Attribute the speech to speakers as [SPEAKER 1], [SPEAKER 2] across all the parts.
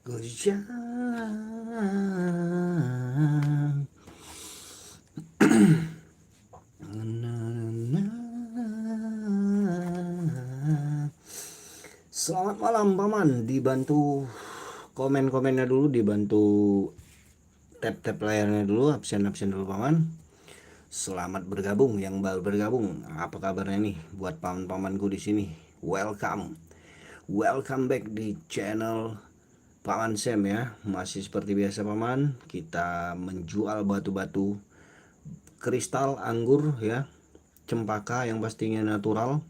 [SPEAKER 1] Goyang. Selamat malam paman, dibantu komen-komennya dulu, dibantu tap-tap layarnya dulu, absen dulu paman. Selamat bergabung yang baru bergabung. Apa kabarnya nih buat paman-pamanku di sini? Welcome back di channel Paman Sam ya. Masih seperti biasa paman, kita menjual batu-batu kristal anggur ya, cempaka yang pastinya natural.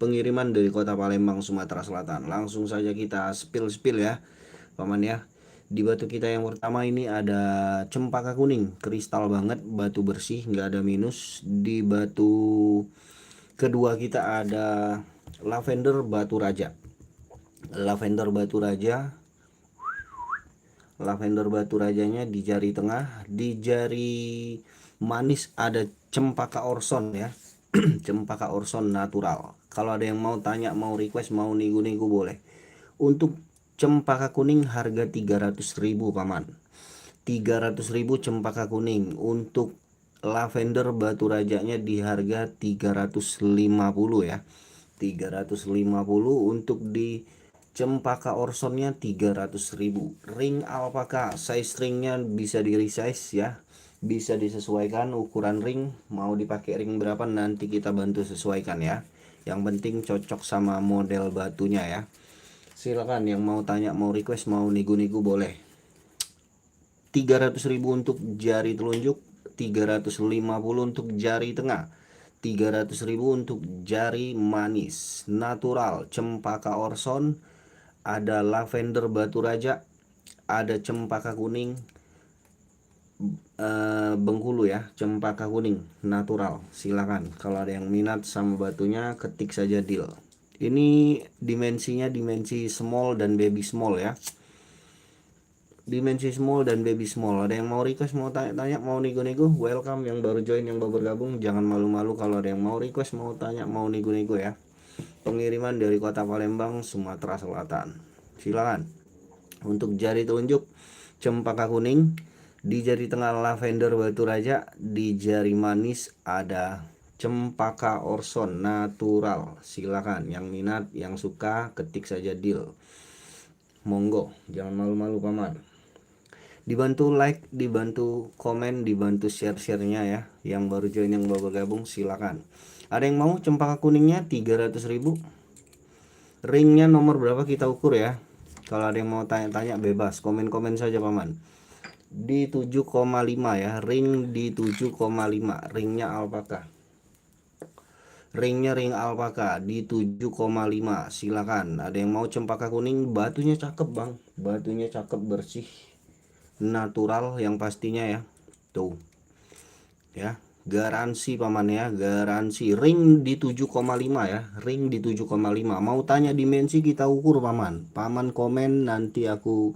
[SPEAKER 1] Pengiriman dari kota Palembang, Sumatera Selatan. Langsung saja kita spill ya paman ya. Di batu kita yang pertama ini ada cempaka kuning, kristal banget, batu bersih, nggak ada minus. Di batu kedua kita ada lavender batu raja. Lavender batu rajanya di jari tengah. Di jari manis ada cempaka orson ya. Cempaka orson natural. Kalau ada yang mau tanya, mau request, mau nego-nego boleh. Untuk cempaka kuning harga 300.000 paman. 300.000 cempaka kuning. Untuk lavender batu rajanya di harga 350 ya. 350. Untuk di cempaka orsonnya 300.000. Ring alpaka, size ringnya bisa di resize ya, bisa disesuaikan ukuran ring. Mau dipakai ring berapa nanti kita bantu sesuaikan ya. Yang penting cocok sama model batunya ya. Silakan yang mau tanya, mau request, mau nego-nego boleh. 300.000 untuk jari telunjuk, 350 untuk jari tengah, 300.000 untuk jari manis natural cempaka orson. Ada lavender batu raja, ada cempaka kuning Bengkulu ya, cempaka kuning natural. Silakan kalau ada yang minat sama batunya, ketik saja deal. Ini dimensinya dimensi small dan baby small ya. Dimensi small dan baby small. Ada yang mau request, mau tanya-tanya, mau nego-nego, welcome. Yang baru join, yang baru bergabung, jangan malu-malu kalau ada yang mau request, mau tanya, mau nego-nego ya. Pengiriman dari kota Palembang, Sumatera Selatan. Silakan. Untuk jari telunjuk cempaka kuning, di jari tengah lavender batu raja, di jari manis ada cempaka orson natural. Silakan yang minat, yang suka, ketik saja deal. Monggo, jangan malu-malu paman. Dibantu like, dibantu komen, dibantu share-nya ya. Yang baru join, yang baru bergabung, silakan. Ada yang mau cempaka kuningnya 300.000. Ringnya nomor berapa kita ukur ya. Kalau ada yang mau tanya-tanya bebas, komen-komen saja paman. Di 7,5 ya, ring di 7,5. Ringnya alpaka. Ringnya ring alpaka di 7,5. Silakan. Ada yang mau cempaka kuning, batunya cakep bang. Batunya cakep, bersih, natural yang pastinya ya. Tuh. Ya, garansi paman ya, garansi. Ring di 7,5 ya, ring di 7,5. Mau tanya dimensi kita ukur paman. Paman komen nanti aku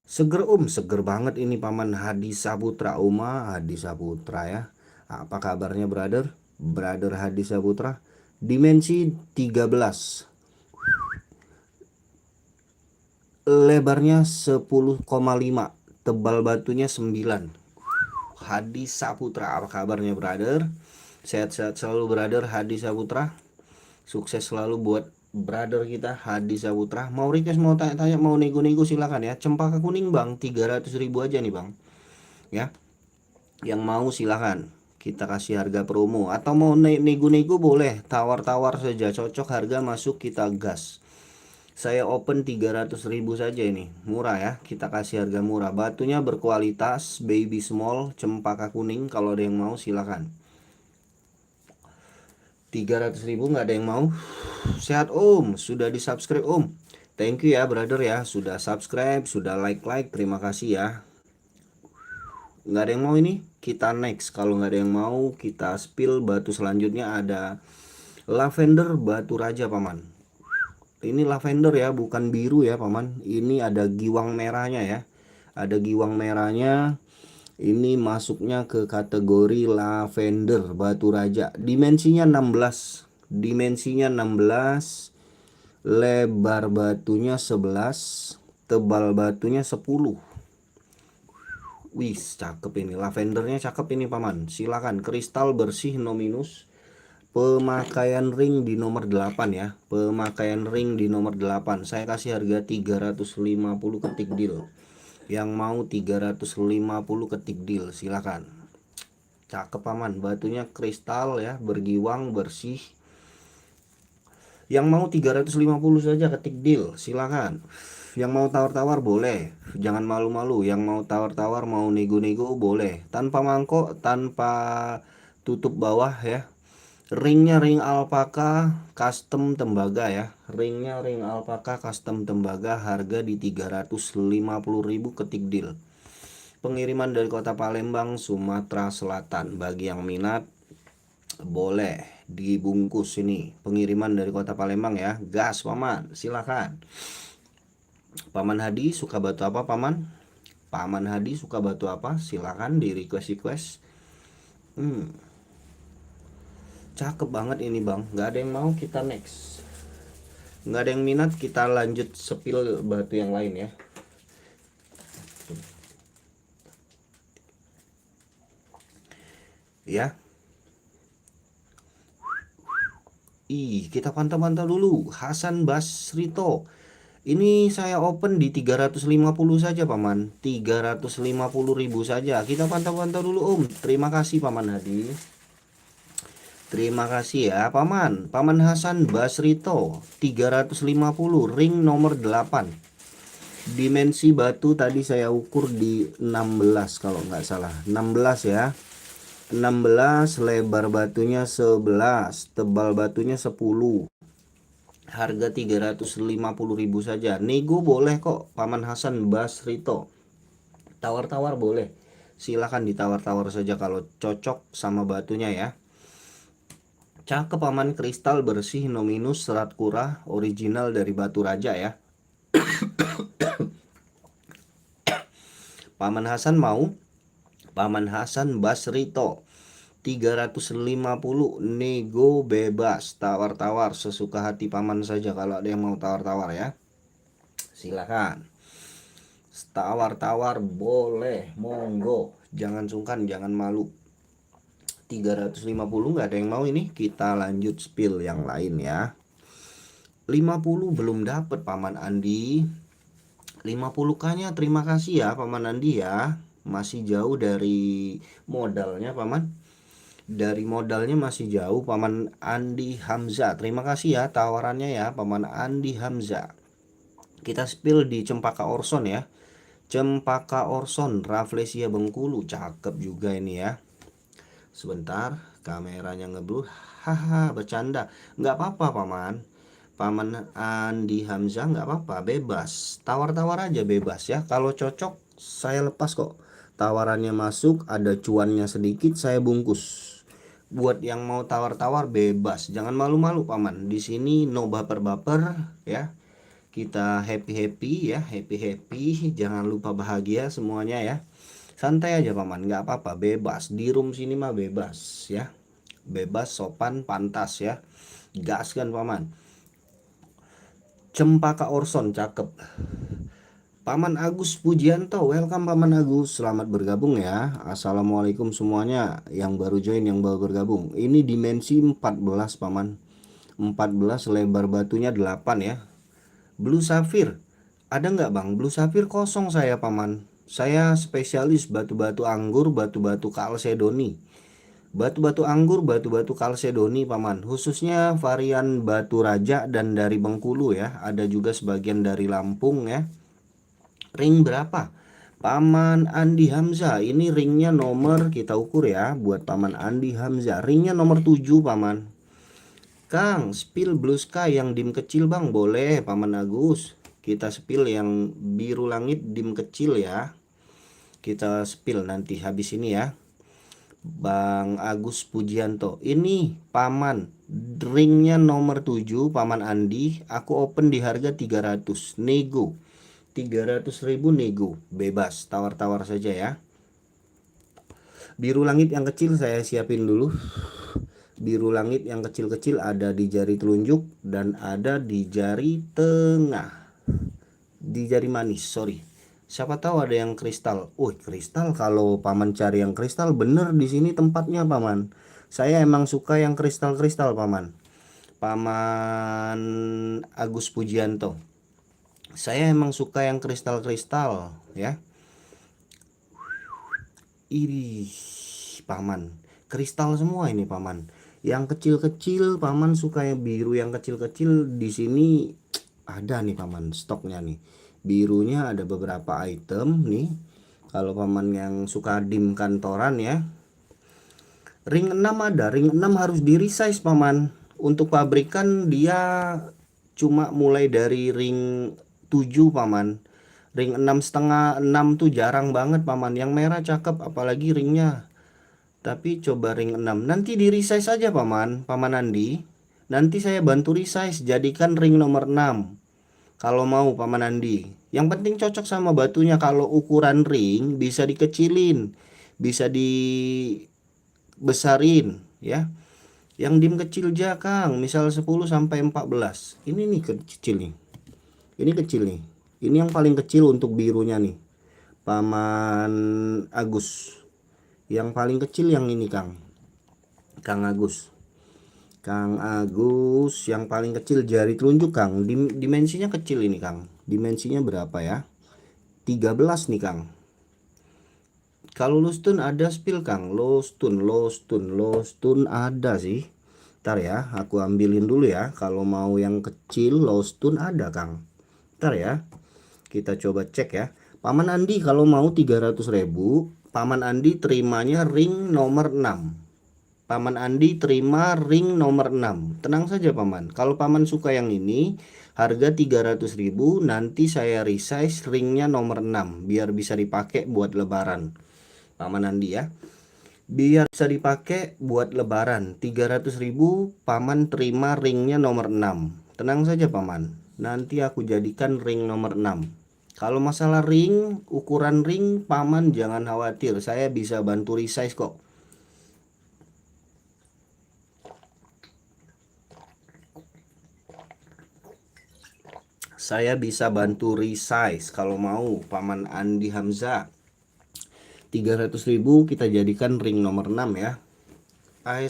[SPEAKER 1] Seger banget ini Paman Hadi Saputra. Hadi Saputra ya. Apa kabarnya brother? Brother Hadi Saputra. Dimensi 13. Lebarnya 10,5. Tebal batunya 9. Hadi Saputra, apa kabarnya brother? Sehat-sehat selalu brother Hadi Saputra. Sukses selalu buat brother kita Hadi Saputra. Mau request, mau tanya-tanya, mau nego-nego silakan ya. Cempaka kuning bang, 300.000 aja nih bang ya. Yang mau silakan, kita kasih harga promo. Atau mau nego-nego boleh, tawar-tawar saja, cocok harga masuk kita gas. Saya open 300.000 saja ini, murah ya. Kita kasih harga murah. Batunya berkualitas, baby small, cempaka kuning. Kalau ada yang mau silakan. 300.000 nggak ada yang mau. Sehat om, sudah di subscribe om. Thank you ya brother ya, sudah subscribe, sudah like. Terima kasih ya. Nggak ada yang mau ini, kita next. Kalau nggak ada yang mau, kita spill. Batu selanjutnya ada lavender batu raja paman. Ini lavender ya, bukan biru ya paman. Ini ada giwang merahnya ya, ada giwang merahnya. Ini masuknya ke kategori lavender batu raja. Dimensinya 16. Dimensinya 16. Lebar batunya 11. Tebal batunya 10. Wih, cakep ini. Lavendernya cakep ini paman. Silakan, kristal bersih no minus. Pemakaian ring di nomor 8 ya. Pemakaian ring di nomor 8. Saya kasih harga 350 ketik deal. Yang mau 350 ketik deal silakan. Cakep paman, batunya kristal ya, bergiwang, bersih. Yang mau 350 saja ketik deal silakan. Yang mau tawar-tawar boleh, jangan malu-malu. Yang mau tawar-tawar, mau nego-nego boleh, tanpa mangkok, tanpa tutup bawah ya. Ringnya ring alpaka custom tembaga ya. Ringnya ring alpaka custom tembaga, harga di 350.000 ketik deal. Pengiriman dari kota Palembang, Sumatera Selatan. Bagi yang minat boleh dibungkus ini. Pengiriman dari kota Palembang ya. Gas paman, silakan. Paman Hadi suka batu apa paman? Paman Hadi suka batu apa? Silakan di request. Cakep banget ini bang. Nggak ada yang mau, kita next. Nggak ada yang minat, kita lanjut spill batu yang lain ya. Ya. Kita pantau-pantau dulu. Hasan Basrito. Ini saya open di 350 saja paman. 350.000 saja. Kita pantau-pantau dulu om. Terima kasih paman Hadi. Terima kasih ya paman. Paman Hasan Basrito 350, ring nomor 8. Dimensi batu tadi saya ukur di 16 kalau nggak salah. 16 ya. 16, lebar batunya 11, tebal batunya 10. Harga 350.000 saja. Nego boleh kok paman Hasan Basrito. Tawar-tawar boleh. Silahkan ditawar-tawar saja kalau cocok sama batunya ya. Cakep paman, kristal bersih no minus, serat kurah, original dari batu raja ya. Paman Hasan mau? Paman Hasan Basrito 350, nego bebas, tawar-tawar sesuka hati paman saja. Kalau ada yang mau tawar-tawar ya, silakan. Tawar-tawar boleh, monggo, jangan sungkan, jangan malu. 350 nggak ada yang mau ini, kita lanjut spill yang lain ya. 50 belum dapet paman Andi. 50k-nya terima kasih ya paman Andi ya. Masih jauh dari modalnya paman. Dari modalnya masih jauh paman Andi Hamzah. Terima kasih ya tawarannya ya paman Andi Hamzah. Kita spill di Cempaka Orson ya. Cempaka Orson Rafflesia Bengkulu, cakep juga ini ya. Sebentar, kameranya ngeblur. Haha, bercanda. Nggak apa-apa paman. Paman Andi Hamzah nggak apa-apa, bebas. Tawar-tawar aja bebas ya. Kalau cocok saya lepas kok. Tawarannya masuk, ada cuannya sedikit, saya bungkus. Buat yang mau tawar-tawar bebas, jangan malu-malu paman. Di sini no baper-baper ya. Kita happy-happy ya, happy-happy, jangan lupa bahagia semuanya ya. Santai aja paman, nggak apa-apa, bebas. Di room sini mah bebas ya. Bebas, sopan, pantas ya. Gas kan paman. Cempaka Orson, cakep. Paman Agus Pujianto, welcome Paman Agus, selamat bergabung ya. Assalamualaikum semuanya yang baru join, yang baru bergabung. Ini dimensi 14 paman. 14, lebar batunya 8 ya. Blue Sapphire, ada nggak bang? Blue Sapphire kosong saya paman. Saya spesialis batu-batu anggur, batu-batu kalsedoni. Batu-batu anggur, batu-batu kalsedoni paman. Khususnya varian batu raja dan dari Bengkulu ya. Ada juga sebagian dari Lampung ya. Ring berapa? Paman Andi Hamzah, ini ringnya nomor, kita ukur ya buat Paman Andi Hamzah. Ringnya nomor 7 paman. Kang, spill blue sky yang dim kecil bang, boleh Paman Agus. Kita spill yang biru langit dim kecil ya. Kita spill nanti habis ini ya. Bang Agus Pujianto, ini Paman, ringnya nomor 7 Paman Andi. Aku open di harga 300, nego 300.000 nego, bebas, tawar-tawar saja ya. Biru langit yang kecil saya siapin dulu. Biru langit yang kecil-kecil ada di jari telunjuk dan ada di jari tengah, di jari manis, sorry. Siapa tahu ada yang kristal. Kristal, kalau paman cari yang kristal bener di sini tempatnya paman. Saya emang suka yang kristal-kristal paman. Paman Agus Pujianto, saya emang suka yang kristal-kristal ya. Ih, paman, kristal semua ini paman. Yang kecil-kecil paman suka yang biru, yang kecil-kecil di sini ada nih paman, stoknya nih. Birunya ada beberapa item nih. Kalau paman yang suka dim kantoran ya. Ring 6 ada, ring 6 harus di resize paman. Untuk pabrikan dia cuma mulai dari ring 7 paman. Ring 6,5, 6 tuh jarang banget paman. Yang merah cakep apalagi ringnya. Tapi coba ring 6 nanti di resize saja paman, Paman Andi. Nanti saya bantu resize, jadikan ring nomor 6 kalau mau Paman Andi. Yang penting cocok sama batunya. Kalau ukuran ring bisa dikecilin, bisa dibesarin ya. Yang dim kecil aja Kang, misal 10 sampai 14. Ini nih kecil nih. Ini kecil nih. Ini yang paling kecil untuk birunya nih, Paman Agus. Yang paling kecil yang ini Kang Agus. Kang Agus yang paling kecil jari telunjuk Kang. Dimensinya kecil ini Kang. Dimensinya berapa ya? 13 nih Kang. Kalau lostun ada spill Kang. Lostun ada sih. Ntar ya, aku ambilin dulu ya. Kalau mau yang kecil lostun ada Kang. Ntar ya, kita coba cek ya. Paman Andi kalau mau 300.000, Paman Andi terimanya ring nomor 6. Paman Andi terima ring nomor 6. Tenang saja paman. Kalau paman suka yang ini, harga 300.000, nanti saya resize ringnya nomor 6 biar bisa dipakai buat lebaran. Paman Andi ya. Biar bisa dipakai buat lebaran. 300.000 paman terima ringnya nomor 6. Tenang saja paman. Nanti aku jadikan ring nomor 6. Kalau masalah ring, ukuran ring paman jangan khawatir, saya bisa bantu resize kok. Saya bisa bantu resize kalau mau Paman Andi Hamzah. 300.000 kita jadikan ring nomor 6 ya.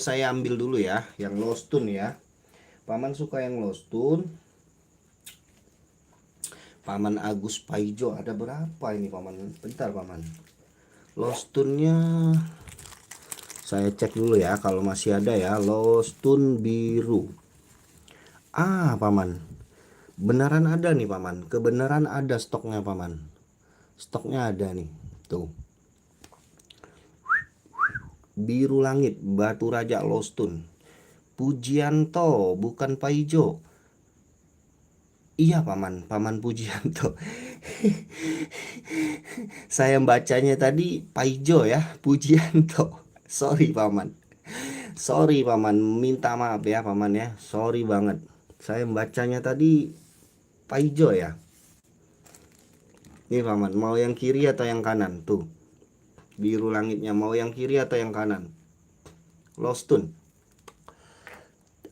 [SPEAKER 1] Saya ambil dulu ya yang lostun ya. Paman suka yang lostun. Paman Agus Paijo ada berapa ini paman? Bentar paman. Lostunnya saya cek dulu ya kalau masih ada ya. Lostun biru. Paman, beneran ada nih paman. Kebenaran ada stoknya paman. Stoknya ada nih. Tuh. Biru langit, batu raja lostun. Pujianto, bukan Paijo. Iya paman, Paman Pujianto. Saya bacanya tadi Paijo ya, Pujianto. Sorry paman. Sorry paman, minta maaf ya paman ya. Sorry banget. Saya bacanya tadi Paijo ya. Nih paman, mau yang kiri atau yang kanan? Tuh, biru langitnya mau yang kiri atau yang kanan? Lostun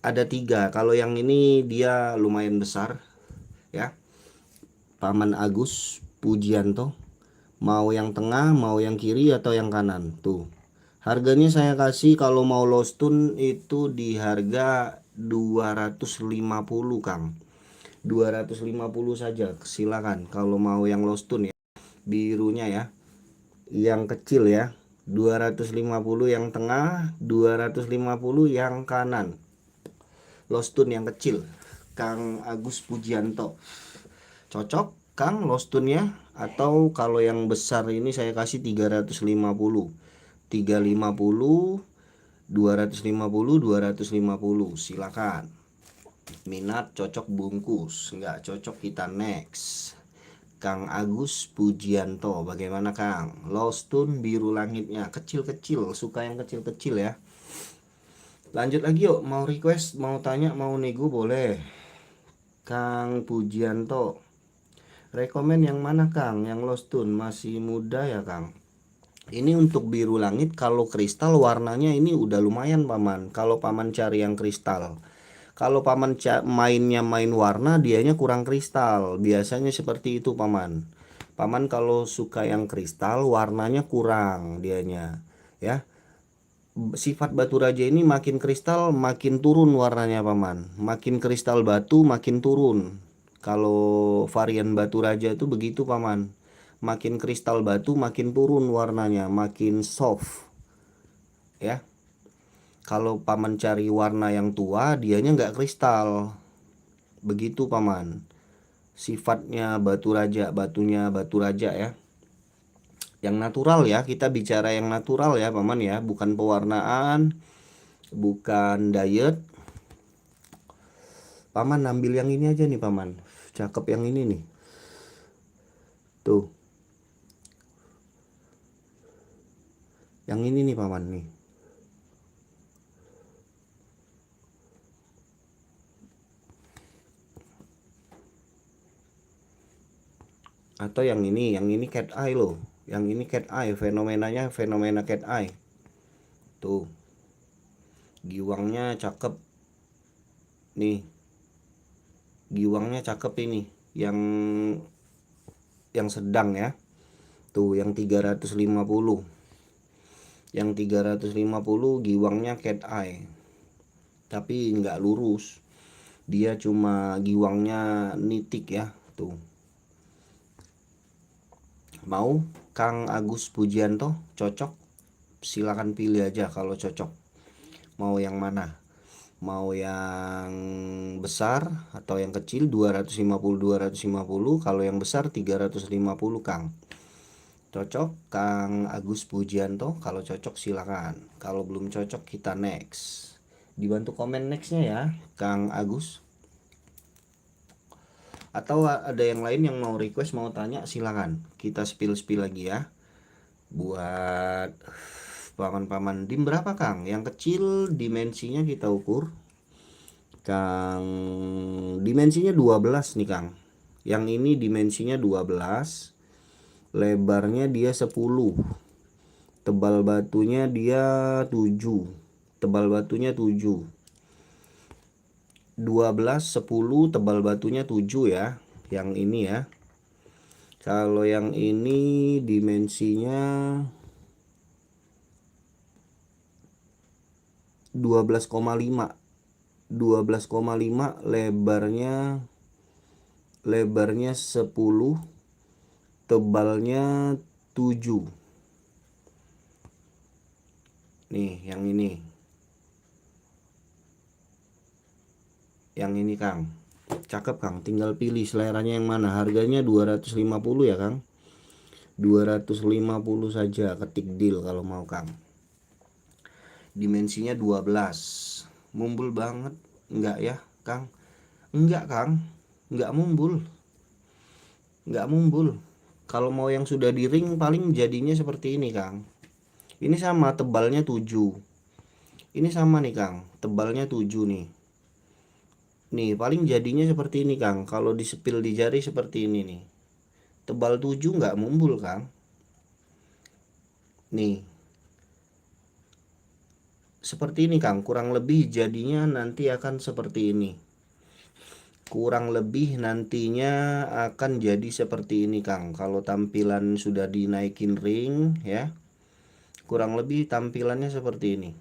[SPEAKER 1] ada 3. Kalau yang ini dia lumayan besar ya. Paman Agus Pujianto. Mau yang tengah, mau yang kiri atau yang kanan? Tuh. Harganya saya kasih kalau mau Lostun itu di harga 250 Kang. 250 saja. Silakan kalau mau yang Lostun ya. Birunya ya. Yang kecil ya. 250 yang tengah, 250 yang kanan. Lostun yang kecil. Kang Agus Pujianto. Cocok Kang Lostunnya? Atau kalau yang besar ini saya kasih 350. 350, 250, 250. Silakan. Minat cocok bungkus, nggak cocok kita next. Kang Agus Pujianto, bagaimana Kang? Lostun biru langitnya, kecil-kecil, suka yang kecil-kecil ya. Lanjut lagi yuk, mau request, mau tanya, mau nego boleh. Kang Pujianto, rekomen yang mana Kang? Yang Lostun masih muda ya Kang? Ini untuk biru langit, kalau kristal warnanya ini udah lumayan paman. Kalau paman cari yang kristal, kalau paman mainnya main warna, dianya kurang kristal. Biasanya seperti itu paman. Paman kalau suka yang kristal, warnanya kurang dianya ya. Sifat batu raja ini makin kristal makin turun warnanya paman. Makin kristal batu makin turun. Kalau varian batu raja itu begitu paman. Makin kristal batu makin turun warnanya, makin soft ya. Kalau paman cari warna yang tua, dianya nggak kristal. Begitu paman. Sifatnya batu raja, batunya batu raja ya. Yang natural ya, kita bicara yang natural ya paman ya, bukan pewarnaan, bukan diet. Paman ambil yang ini aja nih paman. Cakep yang ini nih. Tuh. Yang ini nih paman nih. Atau yang ini cat eye loh. Yang ini cat eye, fenomenanya fenomena cat eye. Tuh. Giwangnya cakep. Nih. Giwangnya cakep ini. Yang sedang ya. Tuh, yang 350. Yang 350 giwangnya cat eye. Tapi nggak lurus. Dia cuma giwangnya nitik ya. Tuh. Mau Kang Agus Pujianto cocok? Silakan pilih aja kalau cocok. Mau yang mana? Mau yang besar atau yang kecil? 250 250. Kalau yang besar 350 Kang. Cocok Kang Agus Pujianto? Kalau cocok silakan. Kalau belum cocok kita next. Dibantu komen nextnya ya Kang Agus. Atau ada yang lain yang mau request, mau tanya, silakan. Kita spill lagi ya. Buat paman-paman dim berapa Kang? Yang kecil dimensinya kita ukur. Kang, dimensinya 12 nih Kang. Yang ini dimensinya 12. Lebarnya dia 10. Tebal batunya dia 7. Tebal batunya 7. 12, 10, tebal batunya 7 ya. Yang ini ya. Kalau yang ini dimensinya 12,5. 12,5 lebarnya 10, tebalnya 7. Nih, yang ini. Yang ini Kang. Cakep Kang, tinggal pilih seleranya yang mana. Harganya 250 ya Kang. 250 saja, ketik deal kalau mau Kang. Dimensinya 12. Mumbul banget enggak ya Kang? Enggak Kang, enggak mumbul. Enggak mumbul. Kalau mau yang sudah di ring paling jadinya seperti ini Kang. Ini sama tebalnya 7. Ini sama nih Kang, tebalnya 7 nih. Nih paling jadinya seperti ini Kang. Kalau disepil di jari seperti ini nih. Tebal 7 nggak mumbul Kang. Nih seperti ini Kang, kurang lebih jadinya nanti akan seperti ini. Kurang lebih nantinya akan jadi seperti ini Kang. Kalau tampilan sudah dinaikin ring ya, kurang lebih tampilannya seperti ini.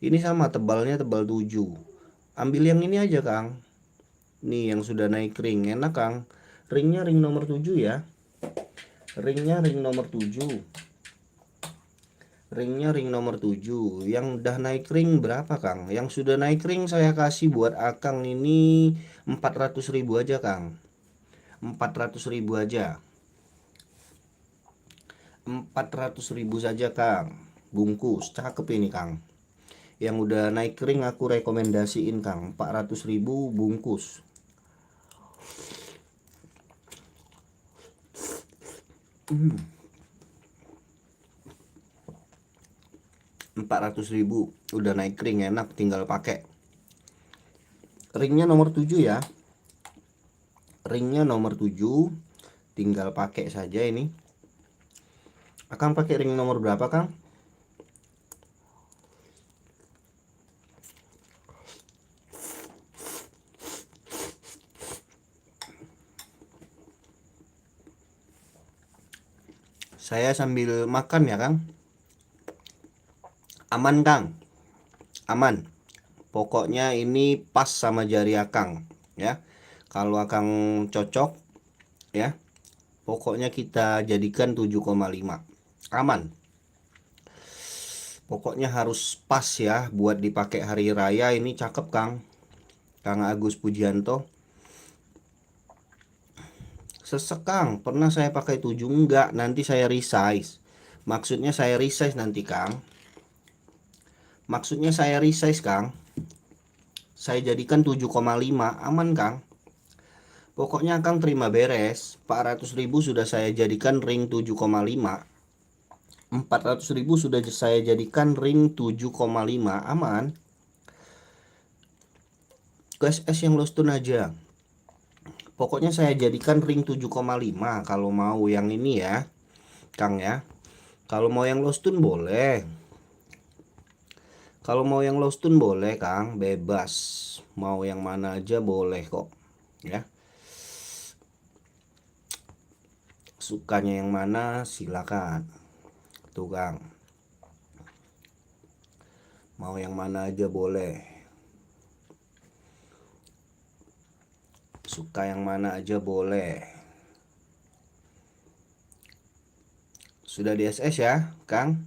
[SPEAKER 1] Ini sama tebalnya tebal 7. Ambil yang ini aja Kang. Nih yang sudah naik ring, enak Kang. Ringnya ring nomor 7 ya. Ringnya ring nomor 7. Ringnya ring nomor 7. Yang udah naik ring berapa Kang? Yang sudah naik ring saya kasih buat Akang ini 400.000 aja Kang. 400.000 aja. 400.000 saja Kang. Bungkus cakep ini Kang. Yang udah naik ring aku rekomendasiin Kang. 400.000 bungkus. 400.000 udah naik ring, enak, tinggal pakai. Ringnya nomor 7 ya. Ringnya nomor 7, tinggal pakai saja ini. Akang pakai ring nomor berapa Kang? Saya sambil makan ya Kang. Aman Kang, aman. Pokoknya ini pas sama jari Akang ya. Kalau Akang cocok ya, pokoknya kita jadikan 7,5. Aman. Pokoknya harus pas ya buat dipakai hari raya. Ini cakep Kang. Kang Agus Pujianto. Sesek Kang, pernah saya pakai 7 enggak, nanti saya resize. Maksudnya saya resize nanti Kang. Maksudnya saya resize Kang. Saya jadikan 7,5, aman Kang. Pokoknya Kang terima beres. 400.000 sudah saya jadikan ring 7,5. 400.000 sudah saya jadikan ring 7,5, aman. QSS yang lost tune aja. Pokoknya saya jadikan ring 7,5 kalau mau yang ini ya Kang ya. Kalau mau yang lost tune boleh. Kalau mau yang lost tune boleh Kang, bebas. Mau yang mana aja boleh kok ya. Sukanya yang mana silakan. Tuh Kang. Mau yang mana aja boleh. Suka yang mana aja boleh. Sudah di SS ya Kang.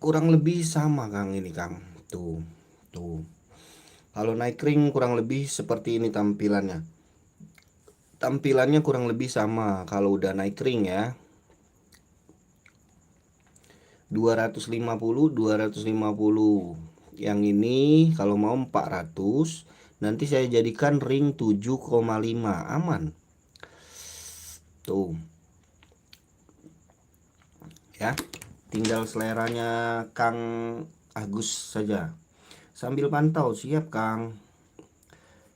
[SPEAKER 1] Kurang lebih sama Kang ini Kang. Tuh. Kalau naik ring kurang lebih seperti ini tampilannya. Tampilannya kurang lebih sama kalau udah naik ring ya. 250. Yang ini kalau mau 400. Nanti saya jadikan ring 7,5, aman. Tuh. Ya. Tinggal seleranya Kang Agus saja. Sambil pantau, siap Kang.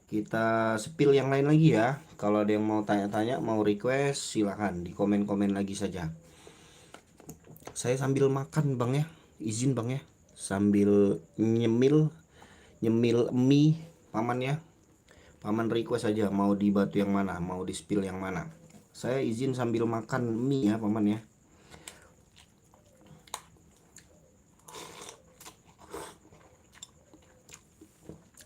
[SPEAKER 1] Kita spill yang lain lagi ya. Kalau ada yang mau tanya-tanya, mau request, silahkan di komen-komen lagi saja. Saya sambil makan Bang ya. Izin Bang ya. Sambil nyemil mie Paman ya. Paman request aja mau di batu yang mana, mau di spill yang mana. Saya izin sambil makan mie ya Paman ya.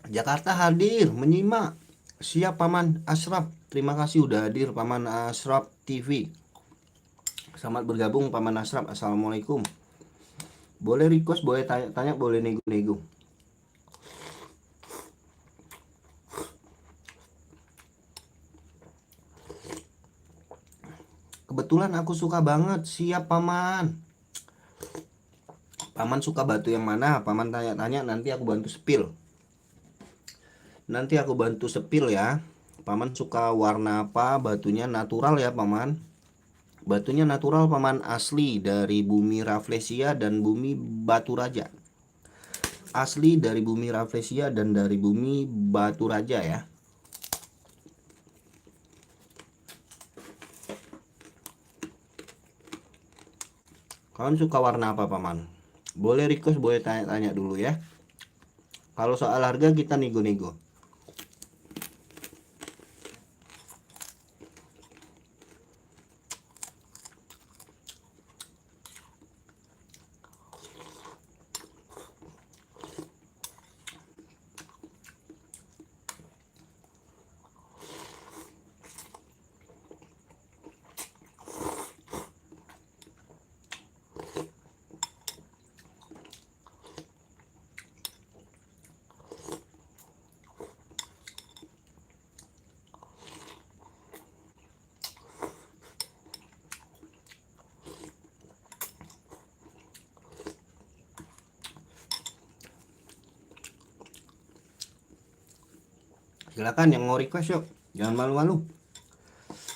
[SPEAKER 1] Jakarta hadir menyimak. Siap Paman Ashraf. Terima kasih udah hadir Paman Ashraf TV. Selamat bergabung Paman Ashraf. Assalamualaikum. Boleh request, boleh tanya-tanya, boleh nego-nego. Kebetulan aku suka banget. Siap Paman. Paman suka batu yang mana? Paman tanya-tanya, nanti aku bantu spill. Nanti aku bantu spill ya. Paman suka warna apa? Batunya natural ya Paman. Batunya natural Paman, asli dari bumi Rafflesia dan bumi Batu Raja. asli dari bumi Rafflesia dan dari bumi Batu Raja ya. Kalian suka warna apa paman? Boleh request, boleh tanya-tanya dulu ya. Kalau soal harga kita nego-nego. Silakan yang mau request yuk, jangan malu-malu.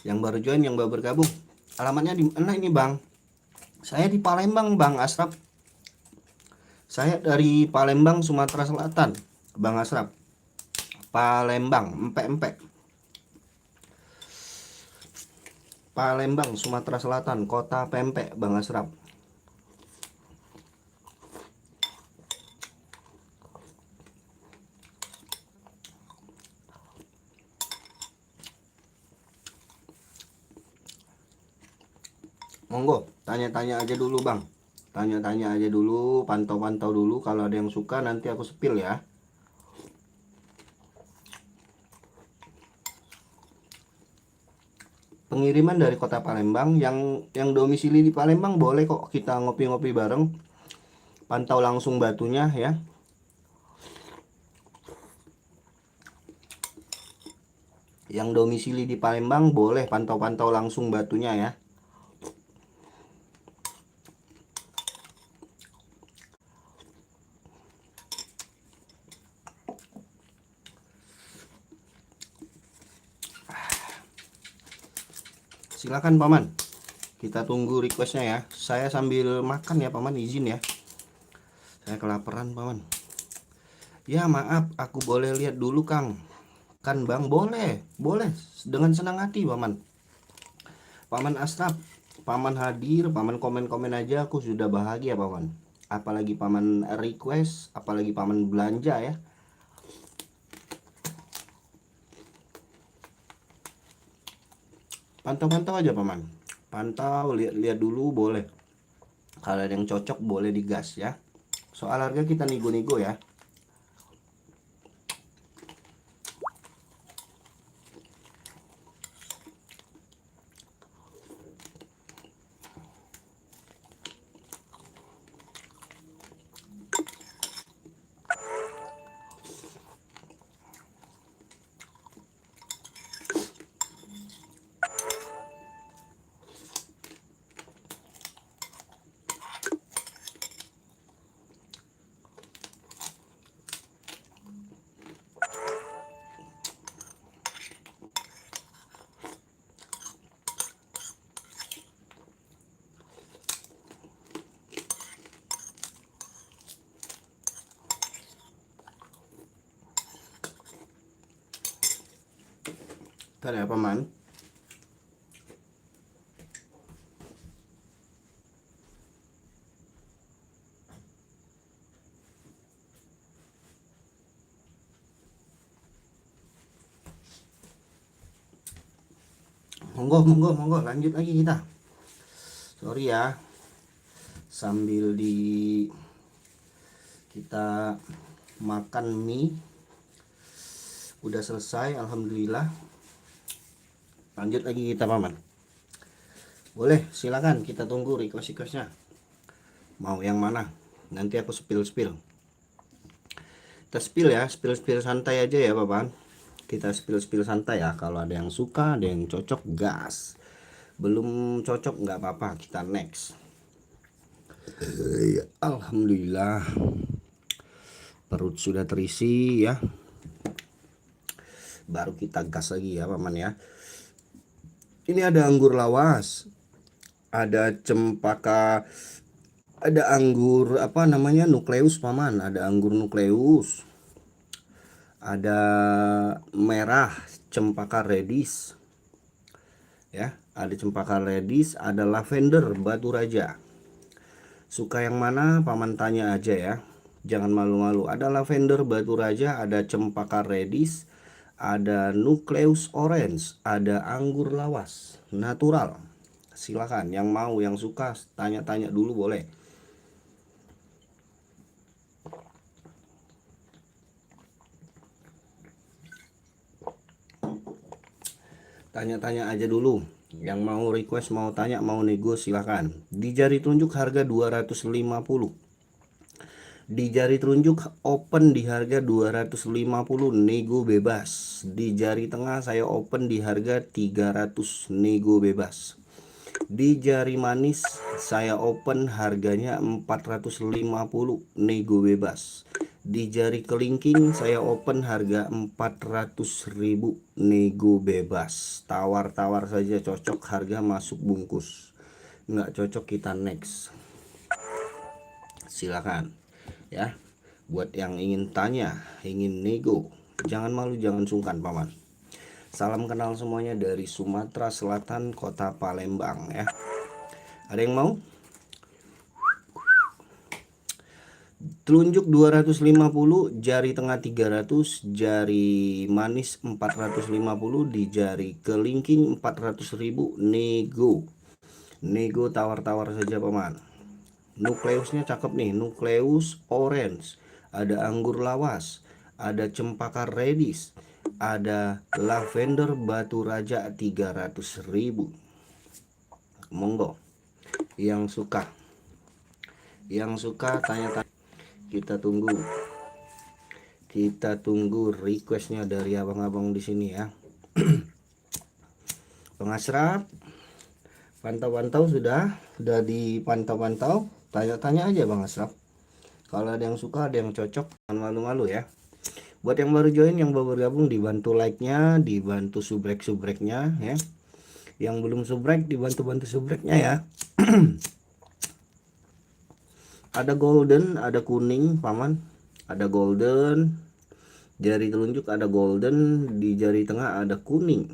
[SPEAKER 1] Yang baru join, yang baru bergabung. Alamatnya di mana ini bang? Saya di Palembang bang Asraf. Saya dari Palembang, Sumatera Selatan, bang Asraf. Palembang, empek-empek. Palembang, Sumatera Selatan, kota pempek bang Asraf. Monggo, tanya-tanya aja dulu bang. Tanya-tanya aja dulu, pantau-pantau dulu. Kalau ada yang suka nanti aku spill ya. Pengiriman dari kota Palembang, yang domisili di Palembang boleh kok kita ngopi-ngopi bareng. Pantau langsung batunya ya. Yang domisili di Palembang boleh pantau-pantau langsung batunya ya. Silakan paman, kita tunggu requestnya ya. Saya sambil makan ya paman, izin ya. Saya kelaparan paman. Ya maaf, aku boleh lihat dulu kang. Kan bang, boleh, boleh, dengan senang hati paman. Paman Asraf, paman hadir, paman komen-komen aja aku sudah bahagia paman. Apalagi paman request, apalagi paman belanja ya. Pantau-pantau aja paman. Pantau, lihat-lihat dulu boleh. Kalau ada yang cocok boleh digas ya. Soal harga kita nego-nego ya. Ntar ya paman. Monggo, monggo, monggo, lanjut lagi kita. Sorry ya, sambil kita makan mie udah selesai, alhamdulillah. Lanjut lagi kita paman. Boleh, silakan kita tunggu request-requestnya. Mau yang mana? Nanti aku spill. Kita spill ya, spill santai aja ya paman. Kita spill santai ya. Kalau ada yang suka, ada yang cocok, gas. Belum cocok nggak apa-apa, kita next. Alhamdulillah, perut sudah terisi ya. Baru kita gas lagi ya paman ya. Ini ada anggur lawas, ada cempaka Ada anggur apa namanya nukleus paman, ada anggur nukleus, ada merah cempaka redis ya, ada cempaka redis, ada lavender batu raja. Suka yang mana paman tanya aja ya, jangan malu-malu. Ada lavender batu raja, ada cempaka redis, ada nukleus orange, ada anggur lawas natural. Silakan yang mau, yang suka tanya-tanya dulu boleh. Tanya-tanya aja dulu. Yang mau request, mau tanya, mau nego silahkan. Di jari tunjuk harga 250. Di jari telunjuk open di harga 250, nego bebas. Di jari tengah saya open di harga 300, nego bebas. Di jari manis saya open harganya 450, nego bebas. Di jari kelingking saya open harga 400.000, nego bebas. Tawar-tawar saja, cocok harga masuk bungkus, nggak cocok kita next. Silakan ya, buat yang ingin tanya, ingin nego, jangan malu, jangan sungkan paman. Salam kenal semuanya dari Sumatera Selatan, kota Palembang ya. Ada yang mau? Telunjuk 250, jari tengah 300, jari manis 450, di jari kelingking 400.000, nego. Nego tawar-tawar saja paman. Nukleusnya cakep nih, nukleus orange, ada anggur lawas, ada cempaka redis, ada lavender batu raja 300.000. Monggo yang suka, tanya-tanya. Kita tunggu requestnya dari abang-abang di sini ya. Pengasrap pantau-pantau sudah dipantau-pantau. Tanya-tanya aja Bang Asraf. Kalau ada yang suka, ada yang cocok, jangan malu-malu ya. Buat yang baru join, yang baru bergabung, dibantu like-nya, dibantu subrek-subreknya ya. Yang belum subrek, dibantu-bantu subreknya ya. Ada golden, ada kuning paman. Ada golden, jari telunjuk ada golden, di jari tengah ada kuning.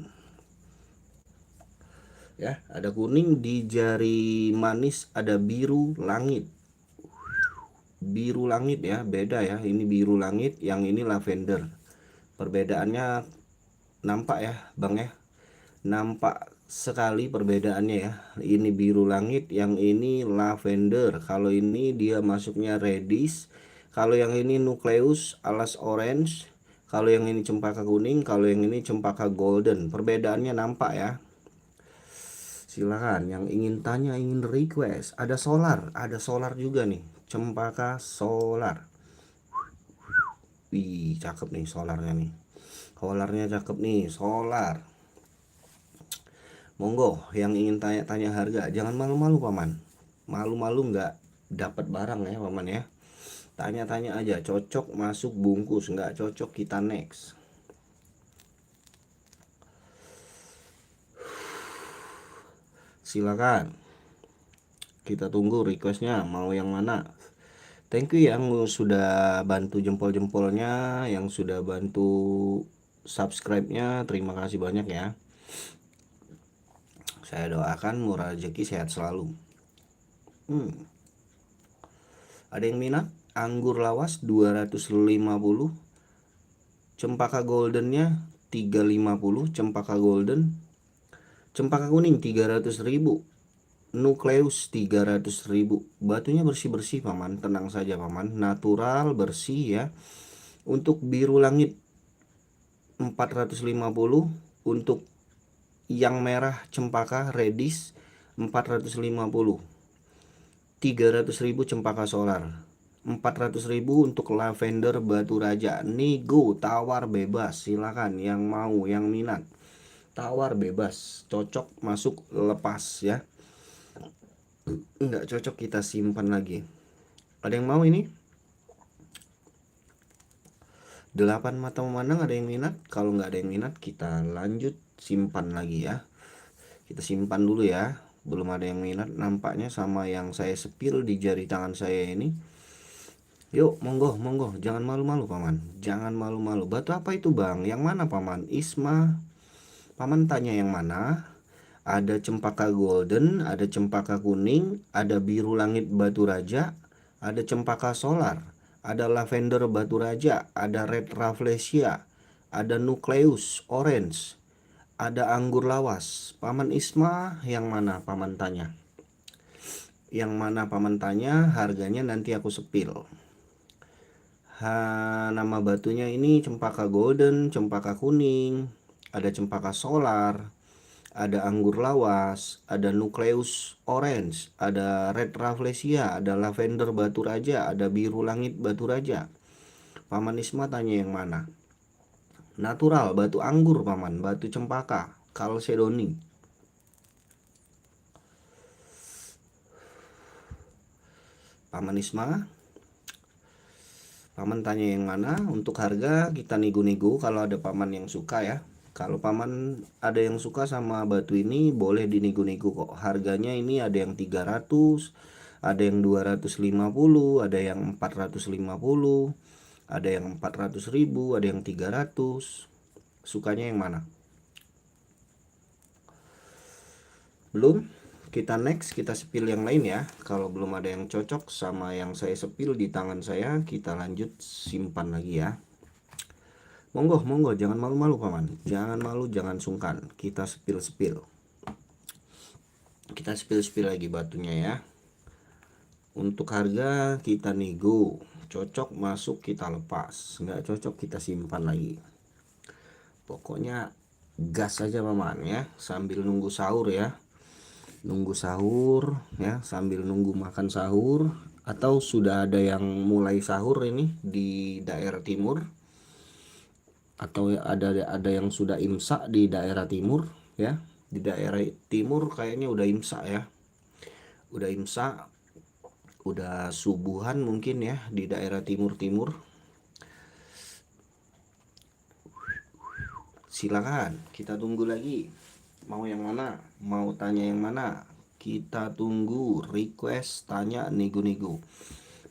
[SPEAKER 1] Ya, ada kuning, di jari manis ada biru langit. Biru langit ya, beda ya, ini biru langit, yang ini lavender. Perbedaannya nampak ya Bang ya, nampak sekali perbedaannya ya. Ini biru langit, yang ini lavender. Kalau ini dia masuknya reddish, kalau yang ini nukleus alas orange, kalau yang ini cempaka kuning, kalau yang ini cempaka golden. Perbedaannya nampak ya. Silahkan yang ingin tanya, ingin request. Ada solar juga nih, cempaka solar. Wih, cakep nih solarnya nih. Solarnya cakep nih, solar. Monggo yang ingin tanya-tanya harga, jangan malu-malu paman. Malu-malu nggak dapat barang ya paman ya. Tanya-tanya aja, cocok masuk bungkus, nggak cocok kita next. Silakan. Kita tunggu requestnya, mau yang mana. Thank you yang sudah bantu jempol-jempolnya, yang sudah bantu subscribe-nya, terima kasih banyak ya. Saya doakan murah rezeki, sehat selalu. Ada yang minat? Anggur lawas 250, cempaka goldennya 350, cempaka golden. Cempaka kuning 300.000, nukleus 300.000. Batunya bersih-bersih paman, tenang saja paman, natural bersih ya. Untuk biru langit 450, untuk yang merah cempaka reddish 450. 300.000 cempaka solar, 400.000 untuk lavender batu raja. Nego tawar bebas, silakan yang mau, yang minat, tawar bebas, cocok masuk lepas ya, nggak cocok kita simpan lagi. Ada yang mau ini 8 mata memandang, ada yang minat? Kalau nggak ada yang minat, kita lanjut simpan lagi ya. Kita simpan dulu ya. belum ada yang minat nampaknya sama yang saya sepil di jari tangan saya ini. Yuk, monggo, monggo, jangan malu-malu paman, jangan malu-malu. Batu apa itu bang? Yang mana paman? Isma. Paman tanya yang mana? Ada cempaka golden, ada cempaka kuning, ada biru langit batu raja, ada cempaka solar, ada lavender batu raja, ada red rafflesia, ada nucleus orange, ada anggur lawas. Paman Isma yang mana paman tanya? Yang mana paman tanya, harganya nanti aku sepil. Nama batunya ini cempaka golden, cempaka kuning, ada cempaka solar, ada anggur lawas, ada nucleus orange, ada red rafflesia, ada lavender batu raja, ada biru langit batu raja. Paman Isma tanya yang mana? Natural batu anggur paman, batu cempaka, Chalcedony. Paman Isma, paman tanya yang mana? Untuk harga kita nego-nego kalau ada paman yang suka ya. Kalau paman ada yang suka sama batu ini boleh dinego-nego kok. Harganya ini ada yang 300, ada yang 250, ada yang 450, ada yang 400.000, ada yang 300. Sukanya yang mana? Belum? Kita next, kita sepil yang lain ya. Kalau belum ada yang cocok sama yang saya sepil di tangan saya, kita lanjut simpan lagi ya. Monggo, monggo, jangan malu-malu paman. Jangan malu, jangan sungkan. Kita sepil-sepil. Kita sepil-sepil lagi batunya ya. Untuk harga kita nego. Cocok masuk kita lepas. Nggak cocok kita simpan lagi. Pokoknya gas aja paman ya. Sambil nunggu sahur ya. Nunggu sahur ya, sambil nunggu makan sahur, atau sudah ada yang mulai sahur ini di daerah timur, atau ada yang sudah imsak di daerah timur ya. Di daerah timur kayaknya udah imsak ya, udah imsak, udah subuhan mungkin ya di daerah timur. Silakan, kita tunggu lagi. Mau yang mana? Mau tanya yang mana? Kita tunggu request tanya nego-nego.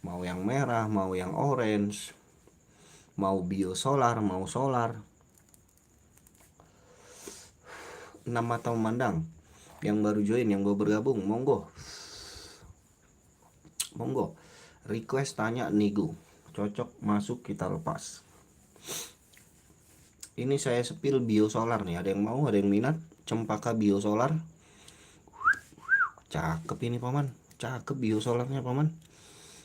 [SPEAKER 1] Mau yang merah, mau yang orange, mau biosolar, mau solar. 6 mata memandang. Yang baru join, yang baru bergabung, monggo. Monggo. Request tanya nego. Cocok masuk kita lepas. Ini saya sepil biosolar nih. Ada yang mau, ada yang minat? Cempaka biosolar. Cakep ini paman, cakep biosolarnya paman.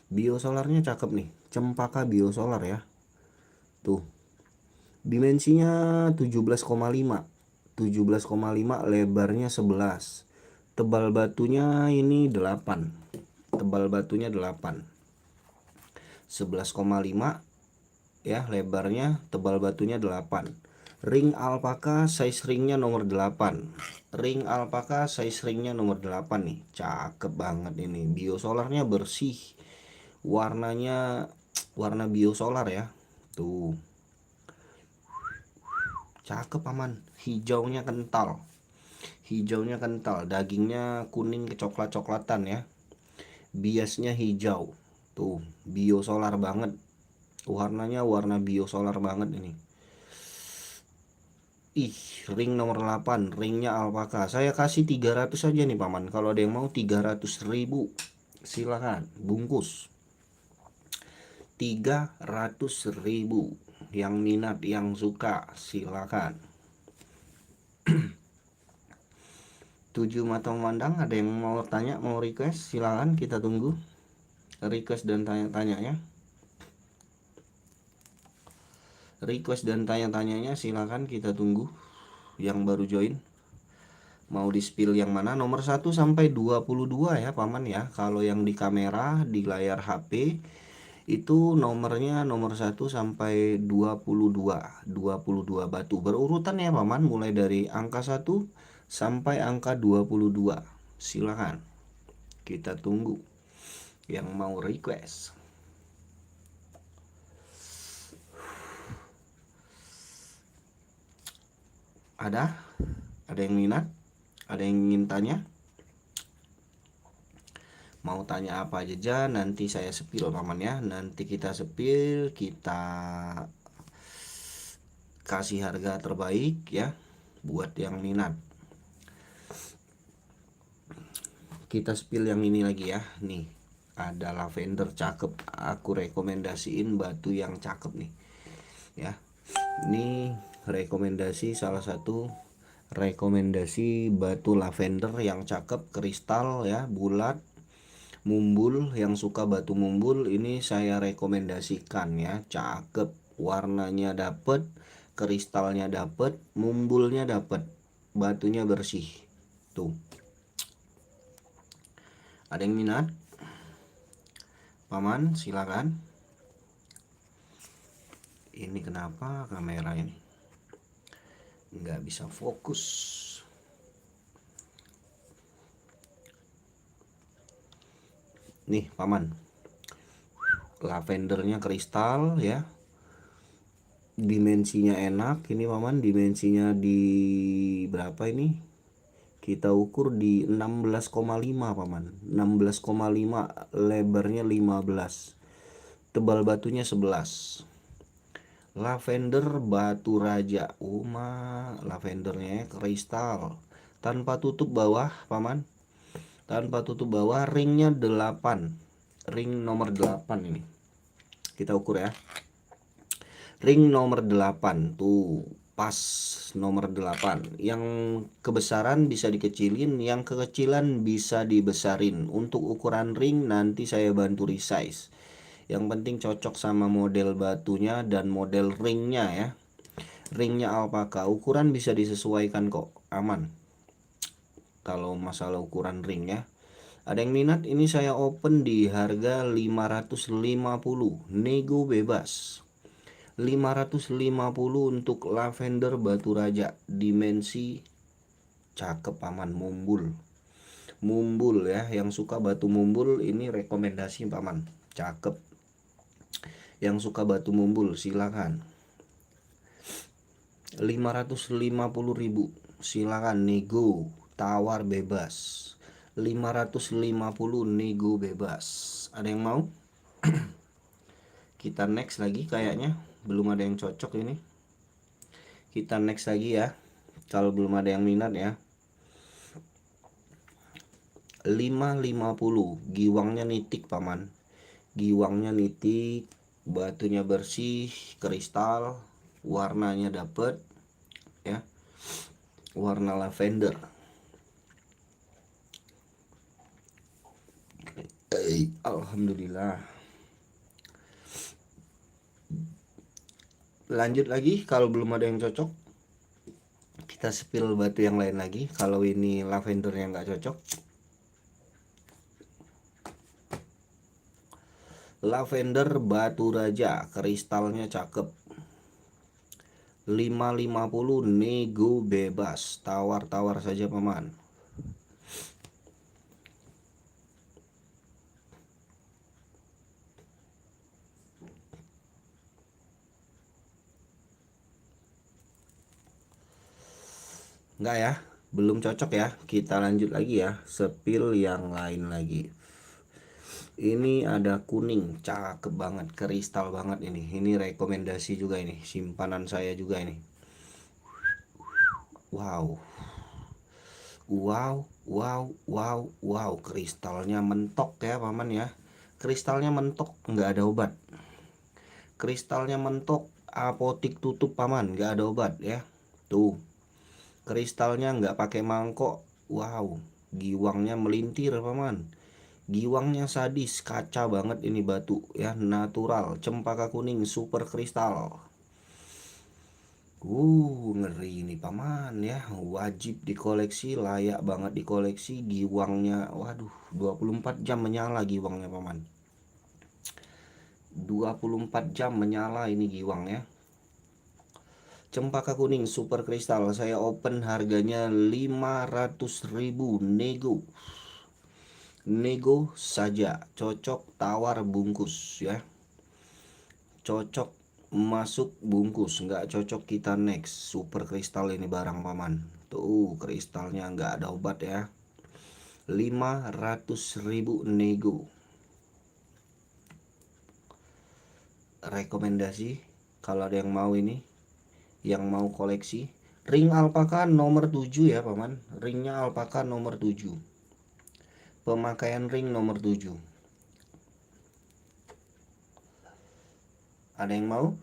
[SPEAKER 1] Biosolarnya cakep nih, cempaka biosolar ya. Tuh, dimensinya 17,5, 17,5, lebarnya 11. Tebal batunya ini 8. Tebal batunya 8. 11,5 ya lebarnya, tebal batunya 8. Ring alpaka size ringnya nomor 8. Ring alpaka size ringnya nomor 8 nih. Cakep banget ini. Biosolarnya bersih. Warnanya warna biosolar ya. Tuh. Cakep aman. Hijaunya kental. Hijaunya kental. Dagingnya kuning kecoklat-coklatan ya. Biasnya hijau. Tuh, biosolar banget. Warnanya warna biosolar banget ini. Ih, ring nomor 8, ringnya alpaka. Saya kasih 300 aja nih paman. Kalau ada yang mau 300.000, silakan bungkus. 300.000. Yang minat, yang suka, silakan. 7 mata memandang. Ada yang mau tanya, mau request, silakan kita tunggu. Request dan tanya-tanyanya. Request dan tanya-tanyanya silakan kita tunggu. Yang baru join, mau di spill yang mana? Nomor 1 sampai 22 ya paman ya. Kalau yang di kamera di layar HP itu nomornya nomor 1 sampai 22. 22 batu berurutan ya paman, mulai dari angka 1 sampai angka 22. Silakan kita tunggu yang mau request. Ada yang minat? Ada yang ingin tanya? Mau tanya apa aja nanti saya sepil paman ya. Nanti kita sepil, kita kasih harga terbaik ya buat yang minat. Kita spill yang ini lagi ya. Nih, ada lavender cakep. Aku rekomendasiin batu yang cakep nih. Ya. Ini rekomendasi salah satu rekomendasi batu lavender yang cakep, kristal ya, bulat, mumbul. Yang suka batu mumbul ini saya rekomendasikan ya. Cakep, warnanya dapet, kristalnya dapet, mumbulnya dapet, batunya bersih. Tuh. Ada yang minat? Paman, silakan. Ini kenapa kamera ini nggak bisa fokus? Nih, paman. Lavendernya kristal ya. Dimensinya enak. Ini paman, dimensinya di berapa ini? Kita ukur di 16,5 paman. 16,5, lebarnya 15. Tebal batunya 11. Lavender batu raja. Lavendernya kristal. Tanpa tutup bawah, paman. Tanpa tutup bawah, ringnya 8. Ring nomor 8 ini. Kita ukur ya. Ring nomor 8 tuh pas nomor 8. Yang kebesaran bisa dikecilin, yang kekecilan bisa dibesarin. Untuk ukuran ring nanti saya bantu resize. Yang penting cocok sama model batunya dan model ringnya ya. Ringnya alpaka, ukuran bisa disesuaikan kok, aman. Kalau masalah ukuran ring ya. Ada yang minat? Ini saya open di harga 550, nego bebas. 550 untuk lavender batu raja, dimensi cakep paman, mumbul. Mumbul ya, yang suka batu mumbul ini rekomendasi paman, cakep. Yang suka batu mumbul silakan. 550.000, silakan nego, tawar bebas. 550 nego bebas. Ada yang mau? Kita next lagi, kayaknya belum ada yang cocok ini. Kita next lagi ya. Kalau belum ada yang minat ya. 550, giwangnya nitik paman. Giwangnya nitik, batunya bersih, kristal, warnanya dapet ya. Warna lavender. Alhamdulillah. Lanjut lagi, kalau belum ada yang cocok kita spill batu yang lain lagi. Kalau ini lavender yang nggak cocok, lavender batu raja, kristalnya cakep. 550 nego bebas, tawar-tawar saja paman. Enggak ya, belum cocok ya. Kita lanjut lagi ya, spill yang lain lagi. Ini ada kuning, cakep banget, kristal banget ini. Ini rekomendasi juga ini, simpanan saya juga ini. Wow. Wow, wow, wow, wow, kristalnya mentok ya paman ya. Kristalnya mentok, nggak ada obat. Kristalnya mentok, apotik tutup paman, nggak ada obat ya. Tuh, kristalnya nggak pakai mangkok. Wow, giwangnya melintir paman. Giwangnya sadis, kaca banget ini batu ya, natural, cempaka kuning, super kristal. Ngeri ini paman ya, wajib dikoleksi, layak banget dikoleksi. Giwangnya, waduh, 24 jam menyala giwangnya paman. 24 jam menyala ini giwang ya. Cempaka kuning super kristal, saya open harganya 500.000 nego. Nego saja, cocok tawar bungkus ya. Cocok masuk bungkus, nggak cocok kita next. Super kristal ini barang paman. Tuh kristalnya nggak ada obat ya. 500.000 nego. Rekomendasi kalau ada yang mau ini, yang mau koleksi ring alpaka nomor 7 ya paman. Ringnya alpaka nomor 7, pemakaian ring nomor 7. Ada yang mau?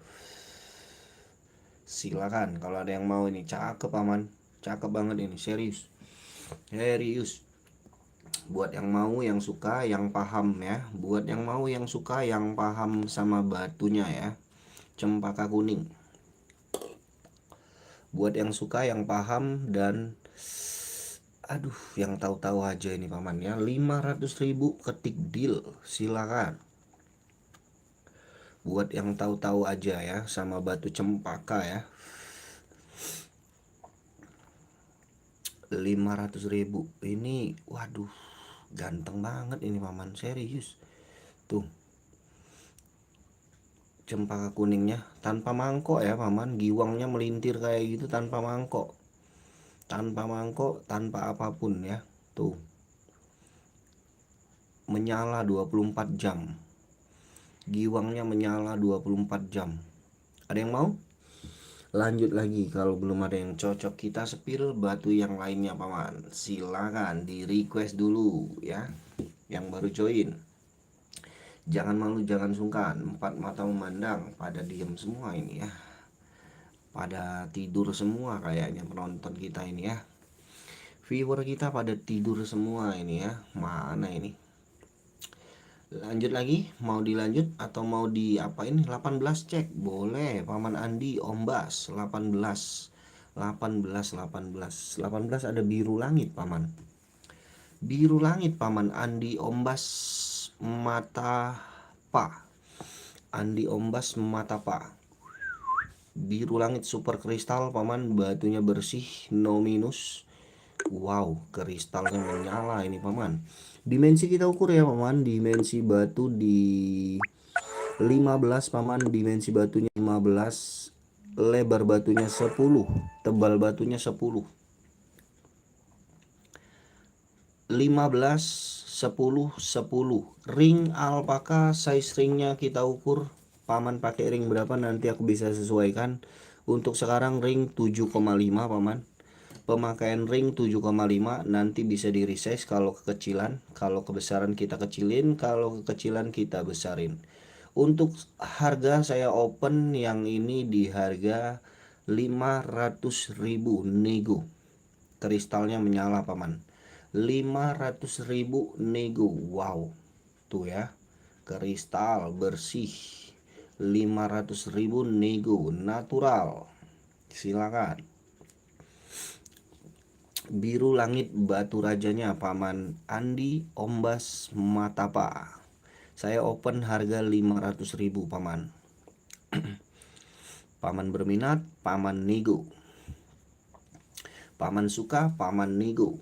[SPEAKER 1] Silakan kalau ada yang mau ini. Cakep paman, cakep banget ini, serius buat yang mau, yang suka, yang paham ya. Buat yang mau, yang suka, yang paham sama batunya ya, cempaka kuning. Buat yang suka, yang paham, dan yang tahu-tahu aja ini paman ya. 500.000 ketik deal, silakan. Buat yang tahu-tahu aja ya sama batu cempaka ya. 500.000 ini, waduh, ganteng banget ini paman, serius. Tuh, cempaka kuningnya tanpa mangkok ya paman. Giwangnya melintir kayak gitu tanpa mangkok, tanpa apapun ya. Tuh, menyala 24 jam. Giwangnya menyala 24 jam. Ada yang mau? Lanjut lagi, kalau belum ada yang cocok kita spill batu yang lainnya paman. Silakan di request dulu ya, yang baru join. Jangan malu, jangan sungkan. 4 mata memandang, pada diem semua ini ya. Pada tidur semua kayaknya penonton kita ini ya. Viewer kita pada tidur semua ini ya. Mana ini? Lanjut lagi, mau dilanjut atau mau diapain? 18 cek boleh paman Andi Ombas. 18 ada biru langit paman. Biru langit paman Andi Ombas mata pa. Andi Ombas mata pa. Biru langit super kristal paman, batunya bersih, no minus. Wow, kristalnya menyala ini paman. Dimensi kita ukur ya paman, dimensi batu di 15 paman. Dimensi batunya 15, lebar batunya 10, tebal batunya 10. 15, 10, 10. Ring alpaka size ringnya kita ukur paman, pakai ring berapa nanti aku bisa sesuaikan. Untuk sekarang ring 7,5 paman. Pemakaian ring 7,5, nanti bisa di resize kalau kekecilan, kalau kebesaran kita kecilin, kalau kekecilan kita besarin. Untuk harga saya open yang ini di harga 500.000 nego. Kristalnya menyala paman. 500.000 nego. Wow, tuh ya, kristal bersih 500.000 nego natural. Silakan. Biru langit batu rajanya paman Andi Ombas Matapa. Saya open harga 500.000 paman. Paman berminat, paman nego. Paman suka, paman nego.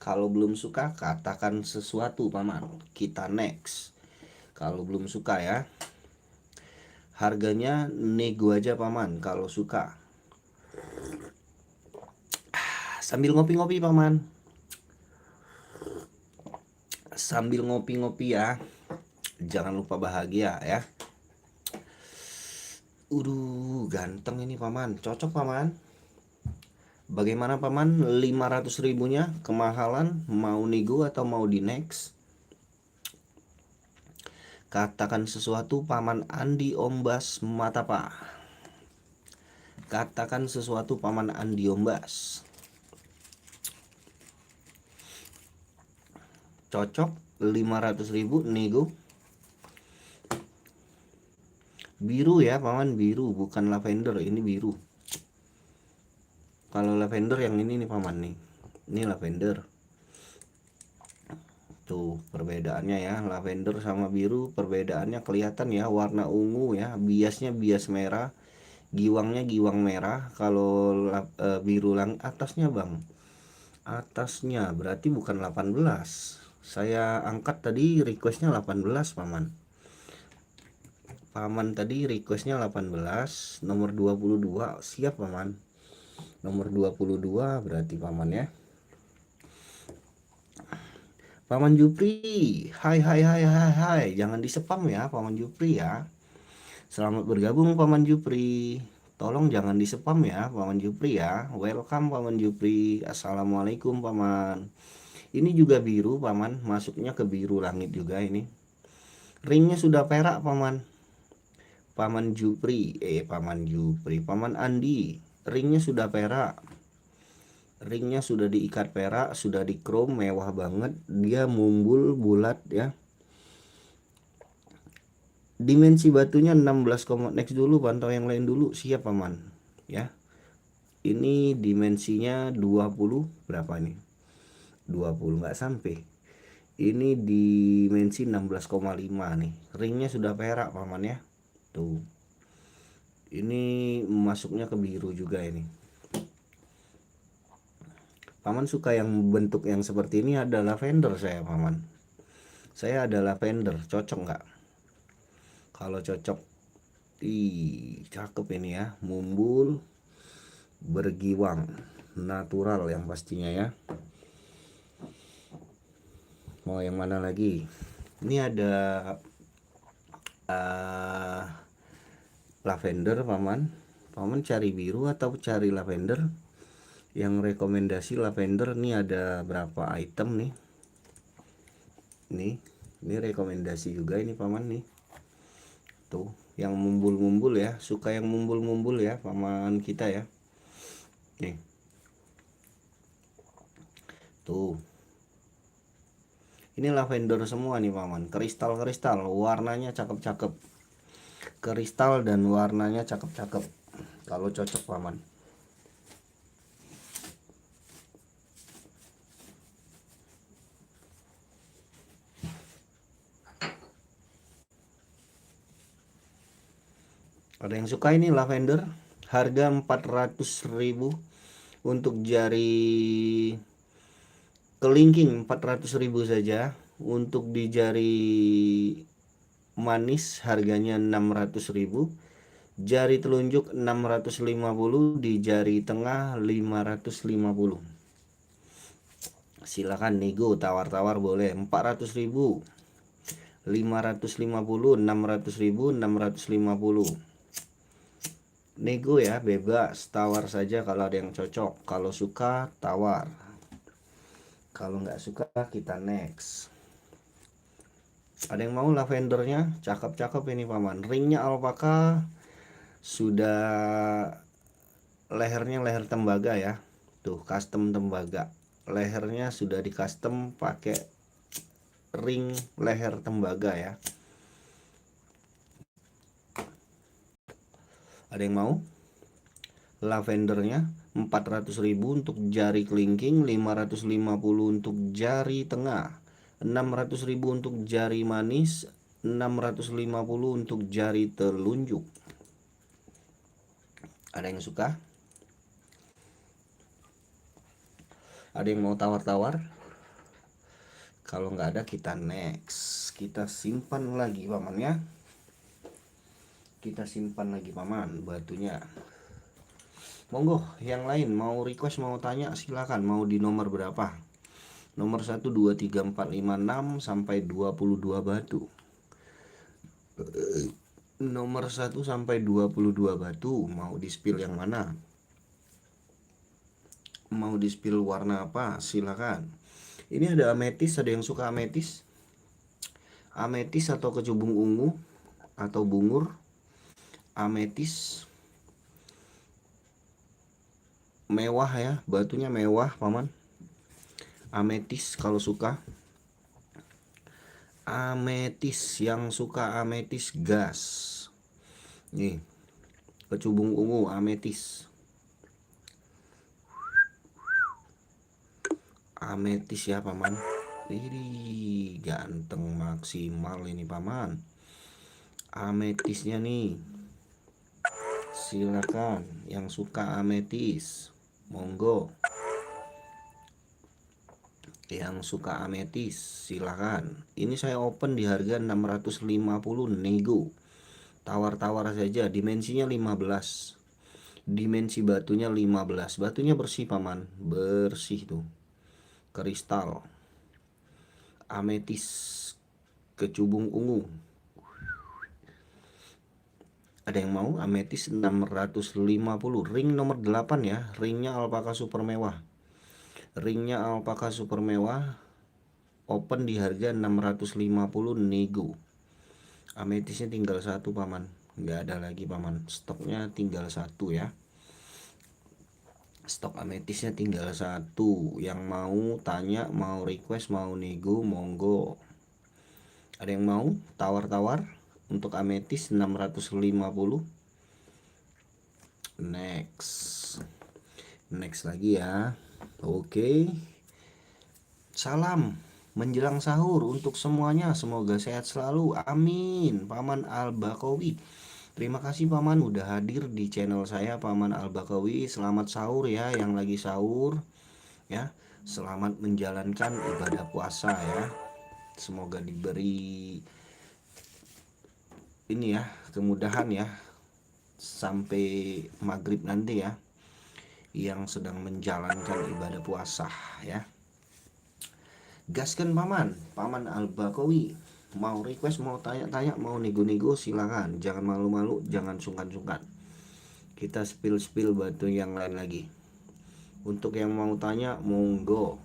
[SPEAKER 1] Kalau belum suka katakan sesuatu paman, kita next. Kalau belum suka ya, harganya nego aja paman kalau suka. Sambil ngopi-ngopi paman, sambil ngopi-ngopi ya, jangan lupa bahagia ya. Ganteng ini paman, cocok paman. Bagaimana paman, 500.000-nya kemahalan, mau nego atau mau di next? Katakan sesuatu paman Andi Ombas Matapa. Katakan sesuatu paman Andi Ombas. Cocok 500.000 nego. Biru ya paman, biru bukan lavender, ini biru. Kalau lavender yang ini nih paman nih, ini lavender. Tuh perbedaannya ya, lavender sama biru perbedaannya kelihatan ya. Warna ungu ya, biasnya bias merah, giwangnya giwang merah. Kalau biru lang atasnya bang, atasnya berarti bukan 18. Saya angkat tadi requestnya 18 paman. Paman tadi requestnya 18, nomor 22 siap paman. Nomor 22 berarti paman ya. Paman Jupri, hai hai hai hai hai, jangan di spam ya Paman Jupri ya. Selamat bergabung Paman Jupri. Tolong jangan di spam ya Paman Jupri ya. Welcome Paman Jupri. Assalamualaikum Paman. Ini juga biru Paman, masuknya ke biru langit juga ini. Ringnya sudah perak Paman. Paman Jupri, Paman Jupri, Paman Andi. Ringnya sudah perak. Ringnya sudah diikat perak, sudah di chrome, mewah banget. Dia mumbul bulat ya. Dimensi batunya 16, next dulu, pantau yang lain dulu. Siap Paman ya. Ini dimensinya 20 berapa nih? 20 nggak sampai. Ini dimensi 16,5 nih. Ringnya sudah perak Paman ya. Tuh. Ini masuknya ke biru juga ini. Paman suka yang bentuk yang seperti ini, ada lavender saya Paman. Saya ada lavender, cocok nggak? Kalau cocok, cakep ini ya, mumbul, bergiwang, natural yang pastinya ya. Mau yang mana lagi? Ini ada lavender Paman. Paman cari biru atau cari lavender? Yang rekomendasi lavender nih ada berapa item nih? Ini rekomendasi juga ini Paman nih. Tuh, yang mumbul-mumbul ya, suka yang mumbul-mumbul ya Paman kita ya. Nih. Tuh. Ini lavender semua nih Paman, kristal-kristal, warnanya cakep-cakep. Kristal dan warnanya cakep-cakep. Kalau cocok Paman. Ada yang suka ini lavender, harga 400.000 untuk jari kelingking, 400.000 saja. Untuk di jari manis harganya 600.000, jari telunjuk 650, di jari tengah 550. Silakan nego, tawar-tawar boleh. 400.000, 550, 600.000, 650. Nego ya, bebas, tawar saja kalau ada yang cocok. Kalau suka tawar, kalau nggak suka kita next. Ada yang mau lavendernya? Cakep-cakep ini Paman. Ringnya alpaka, sudah lehernya leher tembaga ya. Tuh, custom tembaga. Lehernya sudah di custom pakai ring leher tembaga ya. Ada yang mau? Lavendernya 400.000 untuk jari kelingking, 550 untuk jari tengah, 600.000 untuk jari manis, 650 untuk jari telunjuk. Ada yang suka? Ada yang mau tawar-tawar? Kalau nggak ada kita next. Kita simpan lagi Paman ya. Kita simpan lagi Paman batunya. Monggo yang lain mau request, mau tanya silakan. Mau di nomor berapa? Nomor 1, 2, 3, 4, 5, 6 sampai 22 batu. Nomor 1 sampai 22 batu. Mau di spill yang mana? Mau di spill warna apa? Silakan. Ini ada ametis, ada yang suka ametis? Ametis atau kecubung ungu atau bungur? Ametis mewah ya, batunya mewah Paman. Ametis kalau suka. Ametis, yang suka ametis gas. Nih, kecubung ungu ametis. Ametis ya Paman. Ini ganteng maksimal ini Paman. Ametisnya nih. Silakan yang suka ametis, monggo. Yang suka ametis silakan. Ini saya open di harga 650, nego. Tawar-tawar saja, dimensinya 15. Dimensi batunya 15. Batunya bersih Paman, bersih tuh. Kristal. ametis kecubung ungu. Ada yang mau? Ametis 650, ring nomor 8 ya, ringnya alpaka super mewah. Ringnya alpaka super mewah, open di harga 650 nego. Ametisnya tinggal satu paman, nggak ada lagi paman, stoknya tinggal satu ya. Stok ametisnya tinggal satu. Yang mau tanya, mau request, mau nego, monggo. Ada yang mau tawar-tawar untuk ametis 650? Next lagi ya. Oke. Salam menjelang sahur untuk semuanya, semoga sehat selalu, amin. Paman Al-Bakawi, terima kasih paman udah hadir di channel saya, Paman Al-Bakawi. Selamat sahur ya yang lagi sahur ya. Selamat menjalankan ibadah puasa ya. Semoga diberi ini ya, kemudahan ya sampai maghrib nanti ya, yang sedang menjalankan ibadah puasa ya. Gaskan paman, Paman Al-Bakawi. Mau request, mau tanya-tanya, mau nego-nego silakan. Jangan malu-malu, jangan sungkan-sungkan. Kita spill batu yang lain lagi. Untuk yang mau tanya, monggo.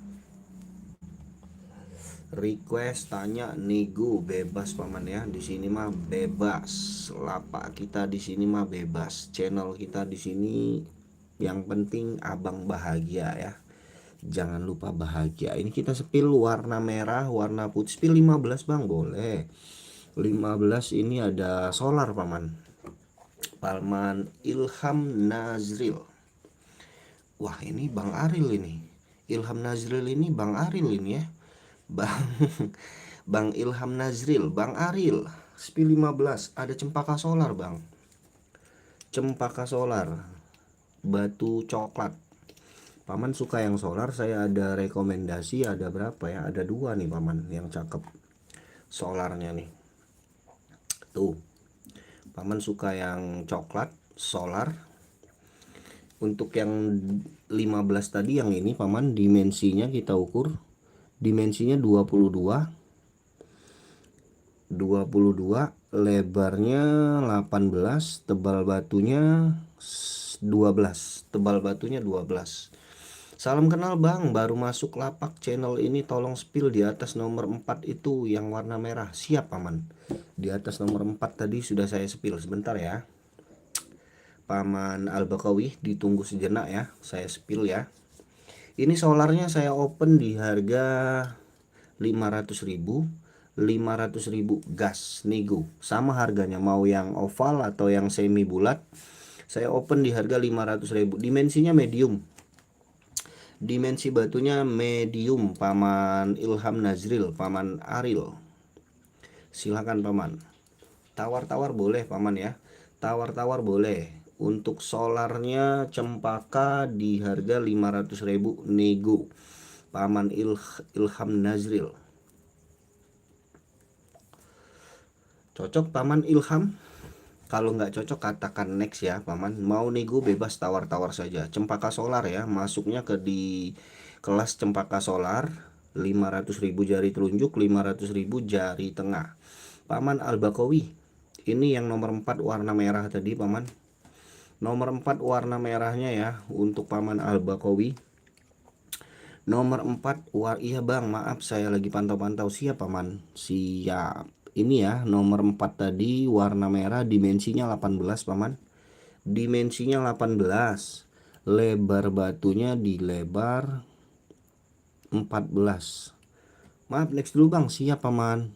[SPEAKER 1] Request, tanya, nego bebas paman ya. Di sini mah bebas. Lapak kita di sini mah bebas. Channel kita di sini yang penting abang bahagia ya. Jangan lupa bahagia. Ini kita spill warna merah, warna putih. Spill 15 bang, boleh. 15 ini ada solar paman. Paman Ilham Nazril. Wah ini Bang Aril ini. Ilham Nazril ini Bang Aril ini ya. Bang Ilham Nazril, Bang Aril. Spill 15 ada cempaka solar bang. Cempaka solar batu coklat. Paman suka yang solar, saya ada rekomendasi, ada berapa ya, ada 2 nih paman yang cakep solarnya nih. Tuh paman suka yang coklat solar. Untuk yang 15 tadi, yang ini paman dimensinya kita ukur, dimensinya 22, lebarnya 18, tebal batunya 12, Salam kenal bang, baru masuk lapak channel ini, tolong spill di atas nomor 4 itu yang warna merah. Siap paman, di atas nomor 4 tadi sudah saya spill. Sebentar ya Paman Al-Bakawi, ditunggu sejenak ya, saya spill ya. Ini solarnya saya open di harga 500.000 gas nego, sama harganya, mau yang oval atau yang semi bulat. Saya open di harga 500.000. dimensinya medium, dimensi batunya medium. Paman Ilham Nazril, Paman Aril, silakan paman. Tawar-tawar boleh paman ya, tawar-tawar boleh. Untuk solarnya cempaka di harga 500.000 nego, Paman Ilham Nazril. Cocok Paman Ilham? Kalau nggak cocok katakan next ya paman. Mau nego bebas, tawar-tawar saja. Cempaka solar ya, masuknya ke di kelas cempaka solar. 500.000 jari telunjuk, 500.000 jari tengah. Paman Al-Bakawi, ini yang nomor 4 warna merah tadi paman. Nomor 4 warna merahnya ya, untuk Paman Al-Bakawi. Nomor 4 iya bang, maaf saya lagi pantau-pantau. Siap paman, siap. Ini ya nomor 4 tadi warna merah, dimensinya 18 paman. Dimensinya 18, lebar batunya di lebar 14. Maaf, next dulu bang. Siap paman.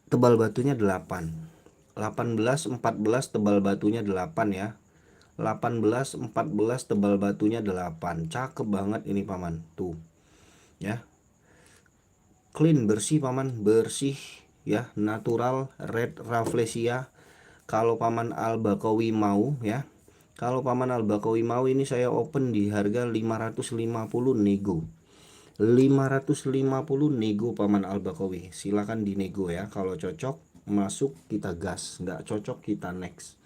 [SPEAKER 1] Tebal batunya 8. 18 14 tebal batunya 8 ya. 18 14 tebal batunya 8. Cakep banget ini paman. Tuh ya, clean, bersih paman, bersih ya, natural red rafflesia. Kalau Paman Al-Bakawi mau ya, kalau Paman Al-Bakawi mau, ini saya open di harga 550 nego. 550 nego Paman Al-Bakawi, silakan dinego ya. Kalau cocok masuk kita gas, nggak cocok kita next.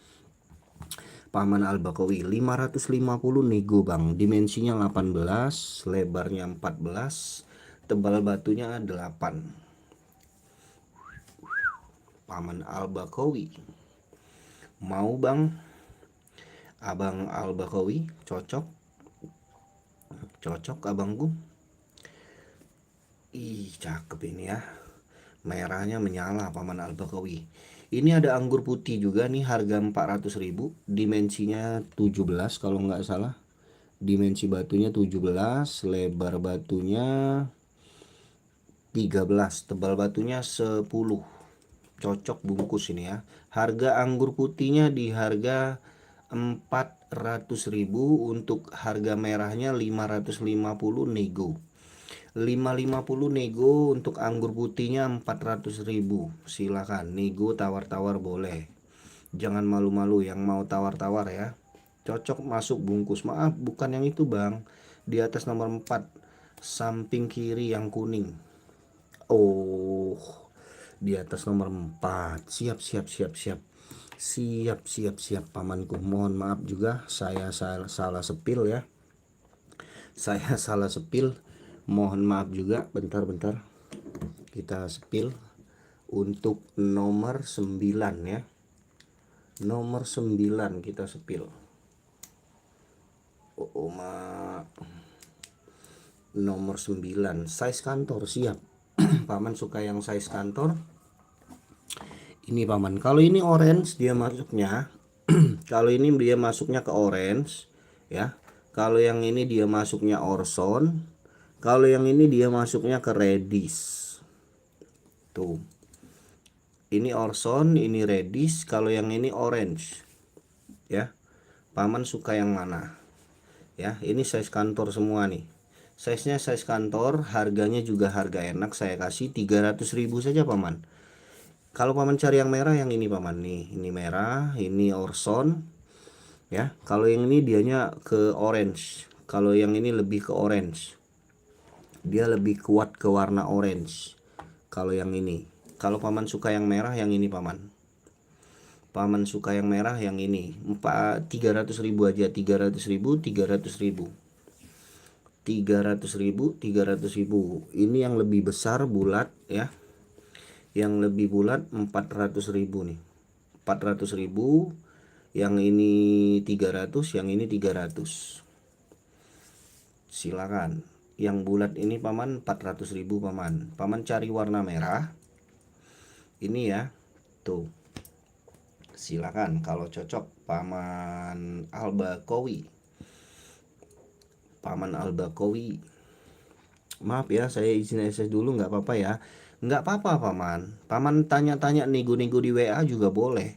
[SPEAKER 1] Paman Al-Bakawi 550 nego bang, dimensinya 18, lebarnya 14, tebal batunya 8. Paman Al-Baqawi. Mau bang? Abang Al-Baqawi cocok? Cocok abangku? Ih, cakep ini ya. Merahnya menyala Paman Al-Baqawi. Ini ada anggur putih juga nih, harga 400.000, dimensinya 17 kalau nggak salah. Dimensi batunya 17, lebar batunya 13, tebal batunya 10. Cocok bungkus ini ya. Harga anggur putihnya di harga 400.000, untuk harga merahnya 550 nego. 550 nego untuk anggur putihnya 400.000. Silakan nego, tawar-tawar boleh. Jangan malu-malu yang mau tawar-tawar ya. Cocok masuk bungkus. Maaf, bukan yang itu bang. Di atas nomor 4, samping kiri yang kuning. Oh, di atas nomor 4. Siap pamanku. Mohon maaf juga, saya salah sepil ya. Saya salah sepil. Mohon maaf juga. Bentar. Kita sepil untuk nomor 9 ya. Nomor 9 kita sepil. Nomor 9 size kantor. Siap. Paman suka yang size kantor. Ini paman. Kalau ini orange dia masuknya. Kalau ini dia masuknya ke orange ya. Kalau yang ini dia masuknya orson. Kalau yang ini dia masuknya ke reddish. Tuh. Ini orson, ini reddish, kalau yang ini orange. Ya. Paman suka yang mana? Ya, ini size kantor semua nih. Size-nya size kantor, harganya juga harga enak, saya kasih 300.000 saja paman. Kalau paman cari yang merah, yang ini paman nih. Ini merah, ini orson. Ya, kalau yang ini dianya ke orange. Kalau yang ini lebih ke orange. Dia lebih kuat ke warna orange. Kalau yang ini, kalau paman suka yang merah, yang ini paman. Paman suka yang merah, yang ini 300.000 aja. 300.000. 300.000. Ini yang lebih besar bulat ya. Yang lebih bulat 400.000 nih. 400.000. Yang ini 300, yang ini 300. Silakan. Yang bulat ini paman 400.000 paman. Paman cari warna merah. Ini ya. Tuh. Silakan kalau cocok Paman Al-Baqawi. Paman Al-Baqawi. Maaf ya, saya izin SS dulu, nggak apa-apa ya. Nggak apa-apa paman. Paman tanya-tanya nego-nego di WA juga boleh.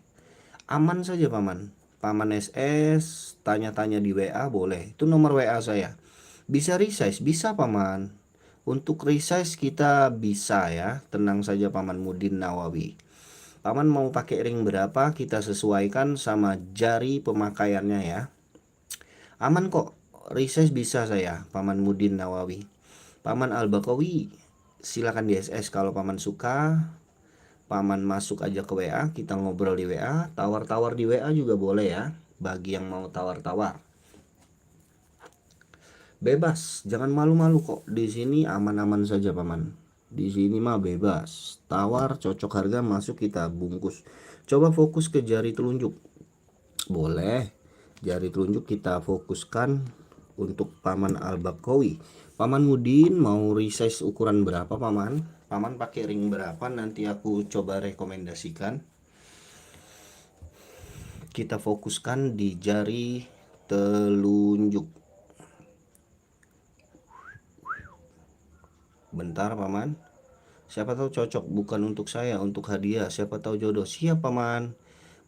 [SPEAKER 1] Aman saja paman. Paman SS tanya-tanya di WA boleh. Itu nomor WA saya. Bisa resize, bisa paman. Untuk resize kita bisa ya. Tenang saja Paman Mudin Nawawi. Paman mau pakai ring berapa kita sesuaikan sama jari pemakaiannya ya. Aman kok. Resize bisa saya, Paman Mudin Nawawi. Paman Al-Baqawi silakan di SS kalau paman suka. Paman masuk aja ke WA, kita ngobrol di WA. Tawar-tawar di WA juga boleh ya, bagi yang mau tawar-tawar. Bebas, jangan malu-malu kok. Di sini aman-aman saja paman. Di sini mah bebas. Tawar, cocok harga, masuk kita bungkus. Coba fokus ke jari telunjuk. Boleh. Jari telunjuk kita fokuskan untuk Paman Al-Baqawi. Paman Mudin mau resize ukuran berapa paman? Paman pakai ring berapa? Nanti aku coba rekomendasikan. Kita fokuskan di jari telunjuk. Bentar paman. Siapa tahu cocok, bukan untuk saya, untuk hadiah. Siapa tahu jodoh. Siap paman.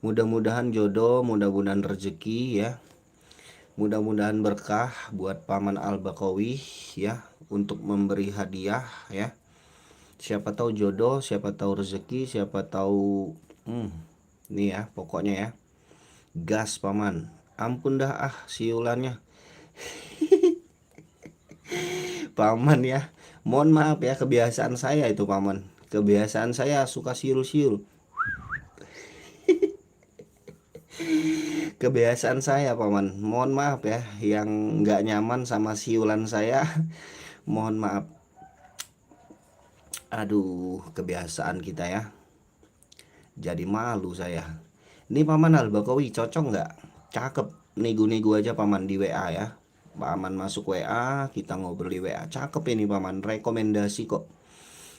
[SPEAKER 1] Mudah-mudahan jodoh, mudah-mudahan rezeki ya. Mudah-mudahan berkah buat Paman Al-Baqawi ya, untuk memberi hadiah ya. Siapa tahu jodoh, siapa tahu rezeki, siapa tahu nih ya, pokoknya ya. Gas paman. Ampun dah siulannya. Paman ya. Mohon maaf ya, kebiasaan saya itu paman. Kebiasaan saya suka siul-siul. Kebiasaan saya paman. Mohon maaf ya, yang nggak nyaman sama siulan saya. Mohon maaf. Aduh, kebiasaan kita ya. Jadi malu saya. Ini Paman Al-Bakawi cocok nggak? Cakep. Nego-nego aja Paman di WA ya. Paman masuk WA, kita ngobrol di WA. Cakep ini Paman, rekomendasi kok.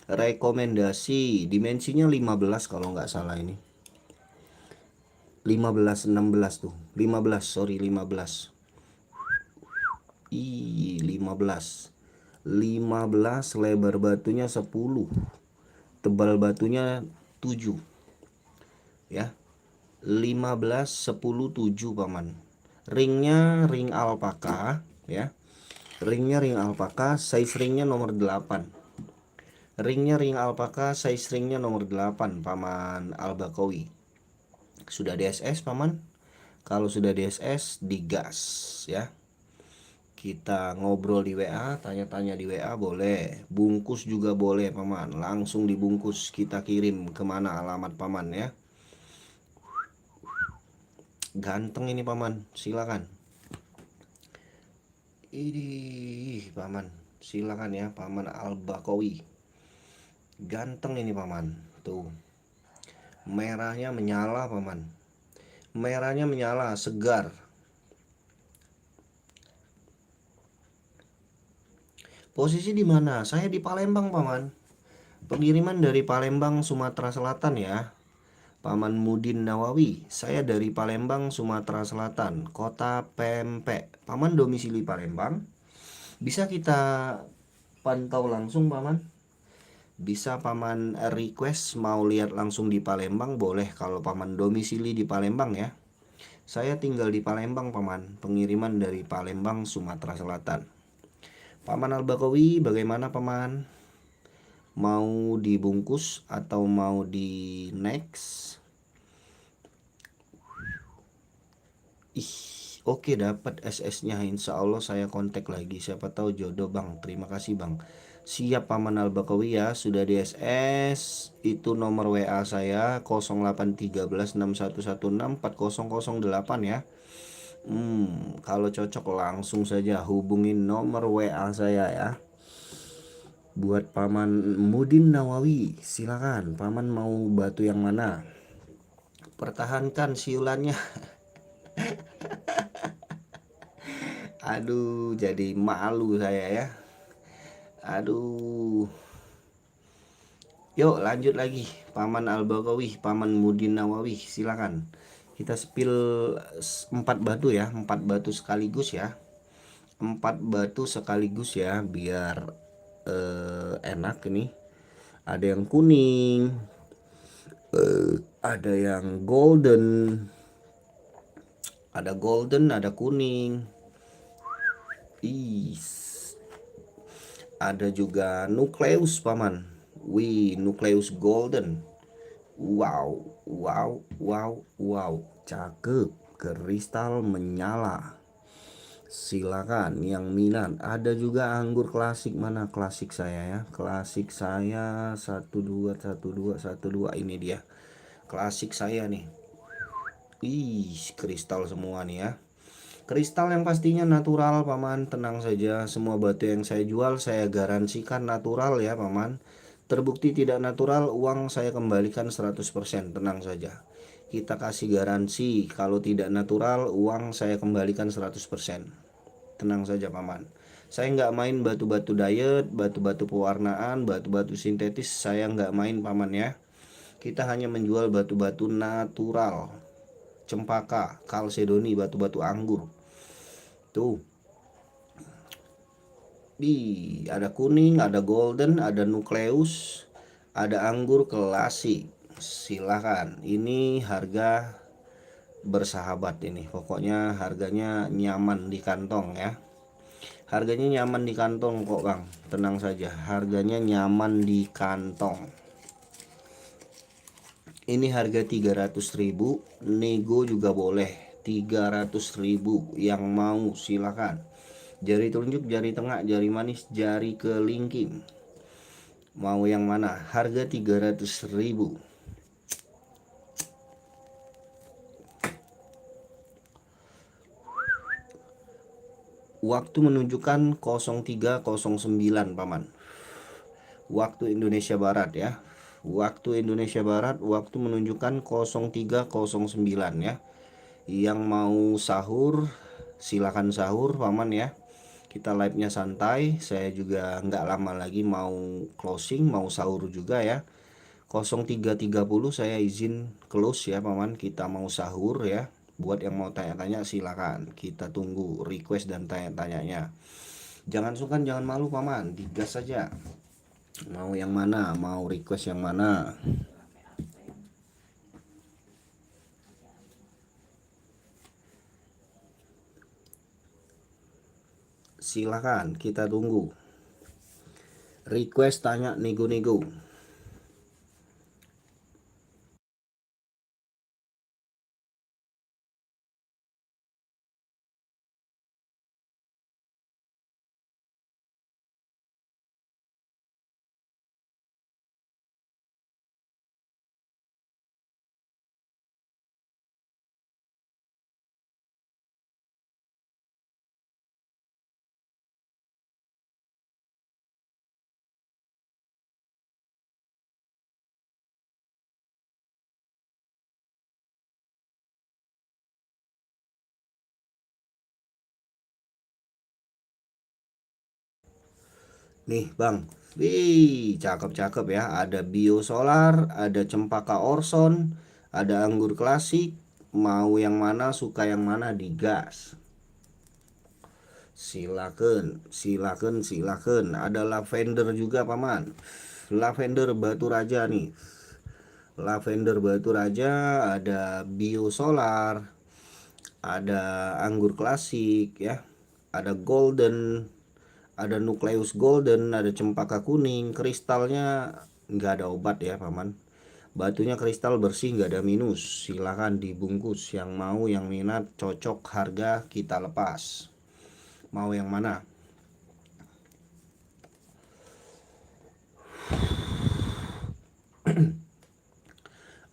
[SPEAKER 1] Rekomendasi, dimensinya 15 kalau nggak salah ini. 15, 16 tuh. 15, sorry 15. 15. 15, lebar batunya 10. Tebal batunya 7 ya. 15, 10, 7 Paman. Ringnya ring alpaka ya. Ringnya ring alpaka, size ringnya nomor 8. Ringnya ring alpaka, size ringnya nomor 8 Paman Al-Bakawi. Sudah DSS Paman? Kalau sudah DSS digas ya. Kita ngobrol di WA, tanya-tanya di WA boleh, bungkus juga boleh Paman, langsung dibungkus kita kirim kemana alamat Paman ya. Ganteng ini Paman, silakan. Idih Paman, silakan ya Paman Al-Bakawi. Ganteng ini Paman, tuh merahnya menyala Paman, merahnya menyala, segar. Posisi di mana? Saya di Palembang Paman. Pengiriman dari Palembang, Sumatera Selatan ya. Paman Mudin Nawawi. Saya dari Palembang, Sumatera Selatan, Kota Pempek. Paman domisili Palembang. Bisa kita pantau langsung Paman. Bisa Paman request mau lihat langsung di Palembang boleh kalau Paman domisili di Palembang ya. Saya tinggal di Palembang Paman. Pengiriman dari Palembang, Sumatera Selatan. Paman Al-Bakawi bagaimana Paman? Mau dibungkus atau mau di next? Oke dapat SS-nya, insya Allah saya kontak lagi, siapa tahu jodoh Bang. Terima kasih Bang. Siap Paman Al-Bakawi ya, sudah di SS. Itu nomor WA saya 081361164008 ya. Kalau cocok langsung saja hubungin nomor WA saya ya. Buat Paman Mudin Nawawi, silakan Paman mau batu yang mana? Pertahankan siulannya. Aduh, jadi malu saya ya. Aduh. Yuk lanjut lagi. Paman Al-Bakawi, Paman Mudin Nawawi, silakan. Kita spill 4 batu ya, 4 batu sekaligus ya. 4 batu sekaligus ya, biar enak ini. Ada yang kuning, ada yang golden, ada kuning. Ada juga nukleus Paman. Wih, nukleus golden. Wow, wow, wow, wow. Cakep, kristal menyala. Silakan yang minat. Ada juga anggur klasik, mana klasik saya ya? Klasik saya 121212 ini dia. Klasik saya nih. Kristal semua nih ya. Kristal yang pastinya natural Paman, tenang saja. Semua batu yang saya jual saya garansikan natural ya Paman. Terbukti tidak natural, uang saya kembalikan 100%, tenang saja. Kita kasih garansi, kalau tidak natural uang saya kembalikan 100%. Tenang saja Paman. Saya nggak main batu-batu diet, batu-batu pewarnaan, batu-batu sintetis, saya nggak main Paman ya. Kita hanya menjual batu-batu natural. Cempaka, kalsedoni, batu-batu anggur. Tuh. Ada kuning, ada golden, ada nukleus, ada anggur klasik. Silahkan. Ini harga bersahabat ini. Pokoknya harganya nyaman di kantong ya. Harganya nyaman di kantong kok Bang. Tenang saja, harganya nyaman di kantong. Ini harga 300.000, nego juga boleh. 300.000 yang mau silakan. Jari telunjuk, jari tengah, jari manis, jari kelingking. Mau yang mana? Harga 300.000. Waktu menunjukkan 03.09 Paman. waktu Indonesia Barat ya. Waktu Indonesia Barat, waktu menunjukkan 03.09 ya. Yang mau sahur, silakan sahur paman ya. Kita live-nya santai, saya juga nggak lama lagi mau closing, mau sahur juga ya. 03.30 saya izin close ya paman, kita mau sahur ya. Buat yang mau tanya-tanya silakan, kita tunggu request dan tanya-tanyanya. Jangan sungkan, jangan malu paman, digas saja. Mau yang mana, mau request yang mana? Silakan, kita tunggu. Request tanya nego-nego. Nih bang, wih cakep-cakep ya. Ada biosolar, ada cempaka orson, ada anggur klasik. Mau yang mana, suka yang mana, digas. Silakan, silakan, silakan. Ada lavender juga paman. Lavender batu raja nih. Lavender batu raja, ada biosolar, ada anggur klasik ya. Ada golden, ada nukleus golden, ada cempaka kuning. Kristalnya nggak ada obat ya paman. Batunya kristal bersih, nggak ada minus. Silahkan dibungkus. Yang mau, yang minat, cocok, harga kita lepas. Mau yang mana?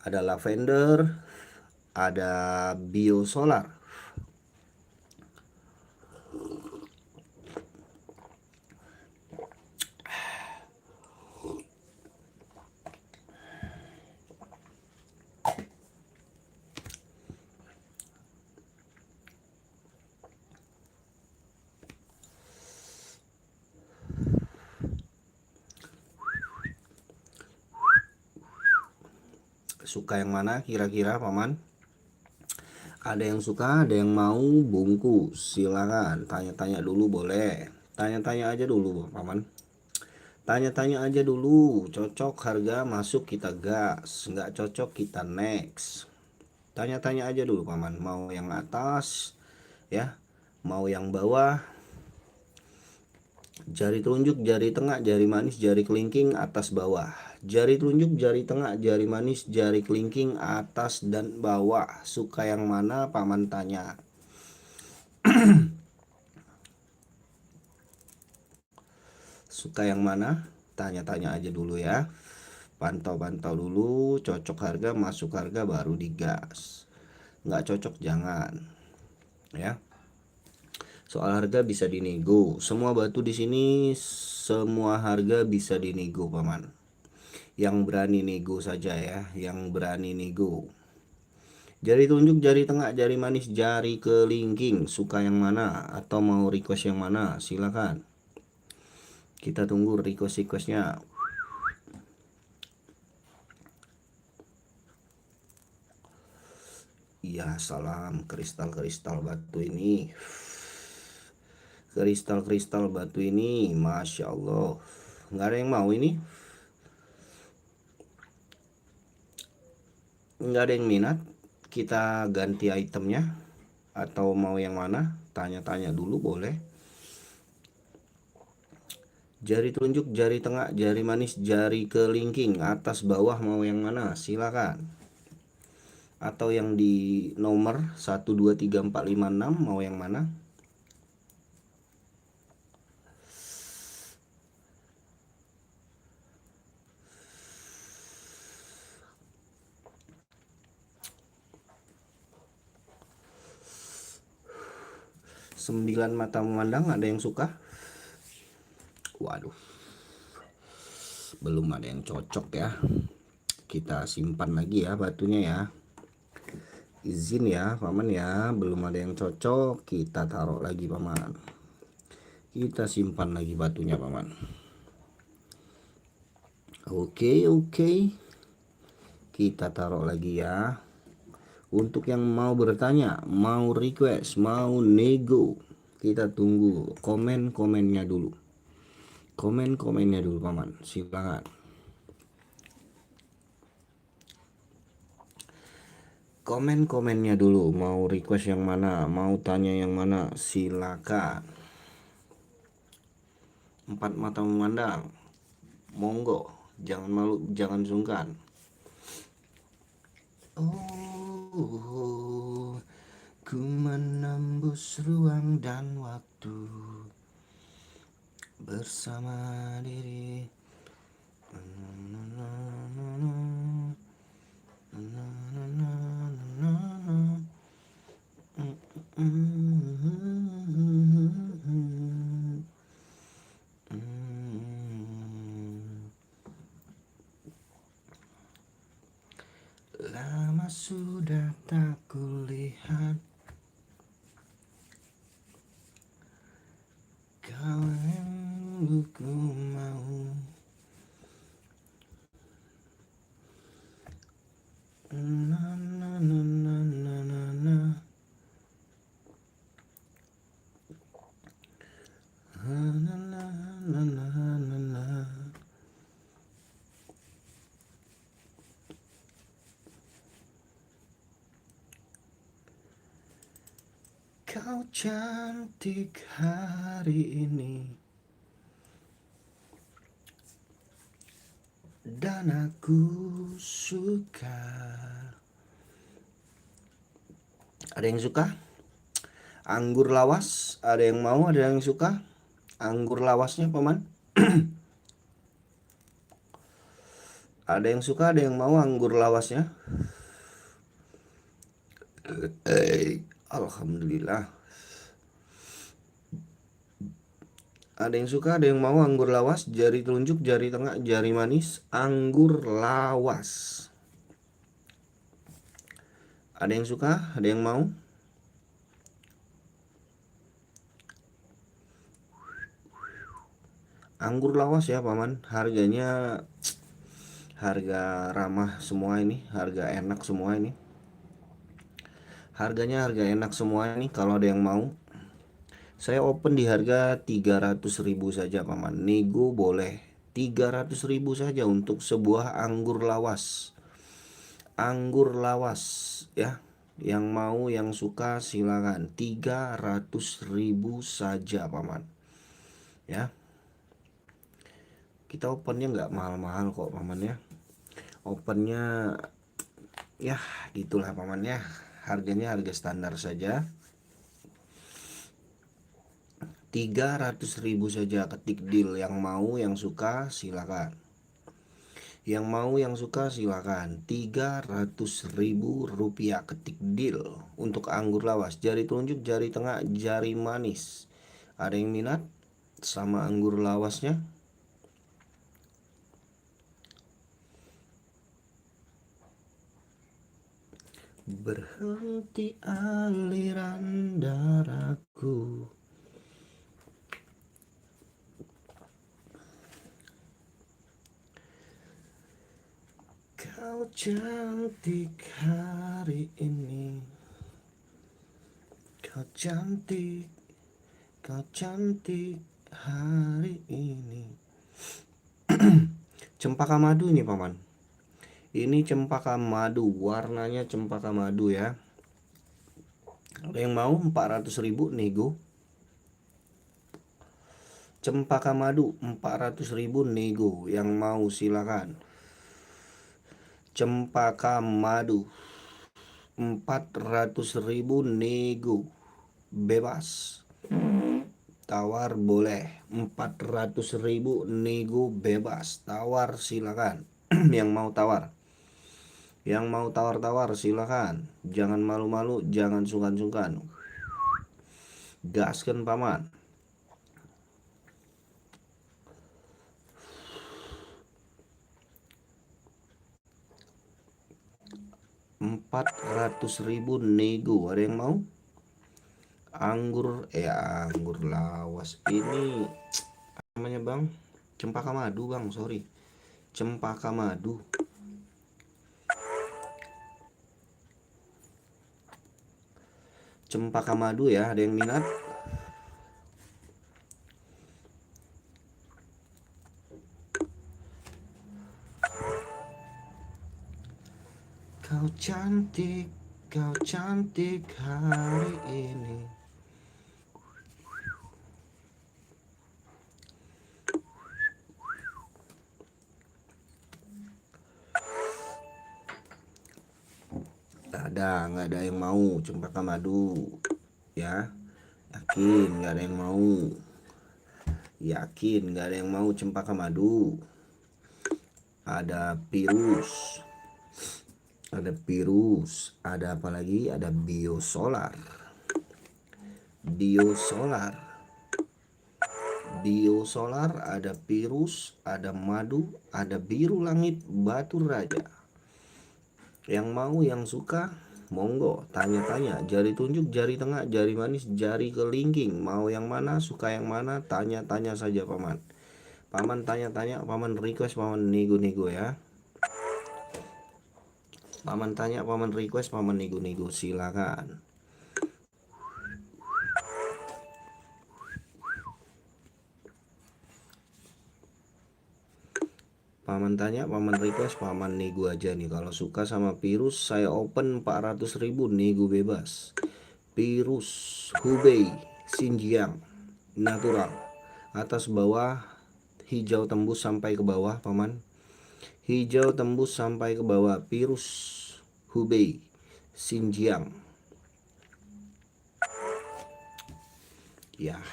[SPEAKER 1] Ada lavender, ada biosolar. Suka yang mana kira-kira paman? Ada yang suka, ada yang mau bungkus. Silakan tanya-tanya dulu boleh. Tanya-tanya aja dulu paman. Tanya-tanya aja dulu. Cocok harga masuk kita gas. Nggak cocok kita next. Tanya-tanya aja dulu paman. Mau yang atas ya, mau yang bawah. Jari telunjuk, jari tengah, jari manis, jari kelingking, atas bawah. Jari telunjuk, jari tengah, jari manis, jari kelingking, atas dan bawah. Suka yang mana paman tanya. Suka yang mana? Tanya-tanya aja dulu ya. Pantau-pantau dulu, cocok harga, masuk harga baru digas. Nggak cocok jangan. Ya. Soal harga bisa dinego. Semua batu di sini, semua harga bisa dinego paman. Yang berani nego saja ya, yang berani nego. Jari tunjuk, jari tengah, jari manis, jari kelingking. Suka yang mana atau mau request yang mana? Silakan. Kita tunggu request-requestnya. Iya, salam kristal-kristal batu ini. Kristal-kristal batu ini, Masya Allah. Nggak ada yang mau ini? Nggak ada yang minat? Kita ganti itemnya. Atau mau yang mana? Tanya-tanya dulu boleh. Jari telunjuk, jari tengah, jari manis, jari kelingking, atas bawah mau yang mana? Silakan. Atau yang di nomor 1 2 3 4 5 6 mau yang mana? Sembilan mata memandang, ada yang suka? Waduh. belum ada yang cocok ya. Kita simpan lagi ya batunya ya. Izin ya paman ya, belum ada yang cocok, kita taruh lagi paman. Kita simpan lagi batunya paman. Oke, kita taruh lagi ya. Untuk yang mau bertanya, mau request, mau nego, kita tunggu komen-komennya dulu. Komen-komennya dulu paman, silakan. Komen-komennya dulu, mau request yang mana, mau tanya yang mana, silakan. Empat mata memandang, monggo, jangan malu, jangan sungkan. Oh, ku menembus ruang dan waktu bersama diri. Lama sudah tak kulihat kau yang ku mau. Na na na na na na na. Na na na na na na. Kau cantik hari ini dan aku suka. Ada yang suka? Anggur lawas, ada yang mau, ada yang suka? Anggur lawasnya paman? Ada yang suka, ada yang mau anggur lawasnya? Alhamdulillah. Ada yang suka, ada yang mau anggur lawas, jari telunjuk, jari tengah, jari manis, anggur lawas. Ada yang suka, ada yang mau? Anggur lawas ya paman, harganya harga ramah semua ini, harga enak semua ini. Harganya harga enak semua ini, kalau ada yang mau. Saya open di harga 300.000 saja paman, nego boleh. 300.000 saja untuk sebuah anggur lawas. Anggur lawas ya. Yang mau, yang suka silakan. 300.000 saja paman. Ya. Kita opennya nggak mahal-mahal kok paman ya. Opennya ya gitulah paman ya. Harganya harga standar saja. 300.000 saja, ketik deal. Yang mau, yang suka silakan. Yang mau, yang suka silakan. 300.000 rupiah, ketik deal untuk anggur lawas, jari telunjuk, jari tengah, jari manis. Ada yang minat sama anggur lawasnya? Berhenti aliran darahku. Kau cantik hari ini. Kau cantik hari ini. Cempaka madu ini paman. Ini cempaka madu, warnanya cempaka madu ya. Ada yang mau 400.000 nego. Cempaka madu 400.000 nego. Yang mau silakan. Cempaka madu 400.000 nego. Bebas. Tawar boleh. 400.000 nego bebas. Tawar silakan. Yang mau tawar. Yang mau tawar-tawar silakan. Jangan malu-malu, jangan sungkan-sungkan. Gaskan paman. 400.000 nego. Ada yang mau? Anggur lawas ini namanya bang, cempaka madu bang, sorry, cempaka madu. Cempaka madu ya, ada yang minat? Kau cantik hari ini. Nggak ada yang mau cempaka madu ya, yakin nggak ada yang mau, yakin nggak ada yang mau cempaka madu. Ada virus, ada apa lagi, ada biosolar, ada virus, ada madu, ada biru langit batu raja. Yang mau, yang suka, monggo tanya-tanya, jari tunjuk, jari tengah, jari manis, jari kelingking, mau yang mana, suka yang mana, tanya-tanya saja paman. Paman tanya-tanya, paman request, paman nego-nego ya. Paman tanya, paman request, paman nego-nego, silakan. Paman tanya, paman request, paman nego aja nih. Kalau suka sama virus, saya open 400.000 nego bebas. Virus Hubei, Xinjiang, natural, atas bawah, hijau tembus sampai ke bawah paman. Hijau tembus sampai ke bawah, virus Hubei, Xinjiang. Ya,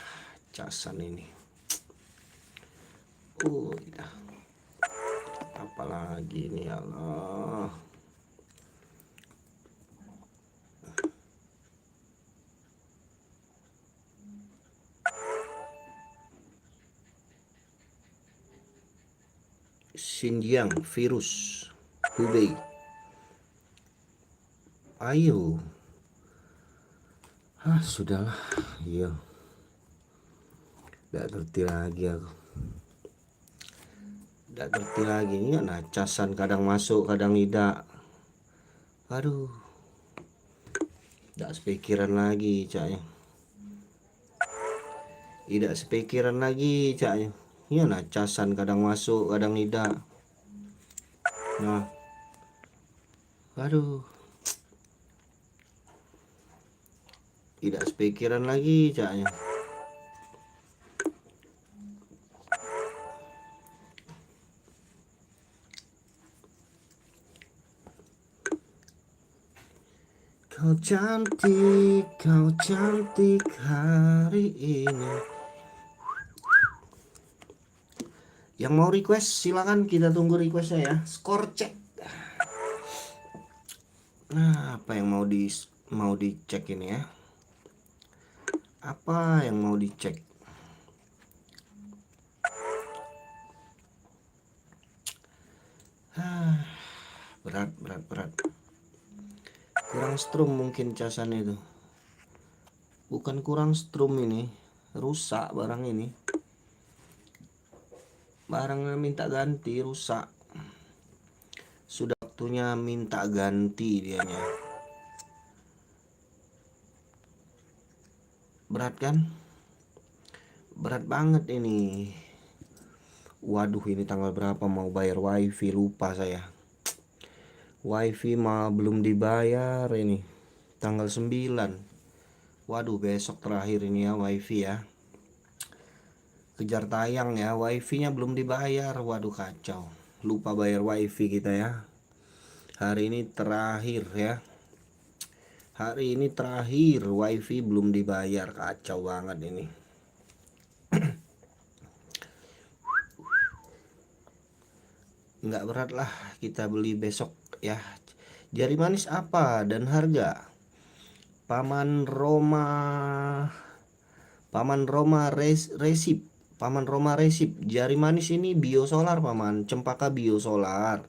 [SPEAKER 1] casan ini. Ya. Apalagi ini, Allah. Xinjiang, virus Hubei. Ayo. Sudahlah. Iya. Tidak ngerti lagi aku. Tidak ngerti lagi. Ini nah, casan kadang masuk, kadang tidak. Aduh. Tidak sepikiran lagi caknya. Tidak sepikiran lagi caknya. Iya nah, casan kadang masuk, kadang tidak. Nah. Aduh. Tidak sepikiran lagi caknya. Kau cantik hari ini. Yang mau request silakan, kita tunggu requestnya ya. Skor cek. Nah, apa yang mau dicek ini ya? Apa yang mau dicek? Berat. Kurang strum mungkin casan itu. Bukan kurang strum ini, rusak barang ini. Barangnya minta ganti, rusak. Sudah waktunya minta ganti dianya. Berat kan? Berat banget ini. Waduh, ini tanggal berapa mau bayar wifi, lupa saya. Wifi mah belum dibayar ini. Tanggal 9. Waduh, besok terakhir ini ya wifi ya. Kejar tayang ya, wifi-nya belum dibayar. Waduh, kacau. Lupa bayar wifi kita ya. Hari ini terakhir ya. Hari ini terakhir wifi belum dibayar. Kacau banget ini. Nggak berat lah, kita beli besok ya. Jari manis apa dan harga? Paman Roma Resip. Paman Roma Resip. Jari manis ini biosolar paman. Cempaka biosolar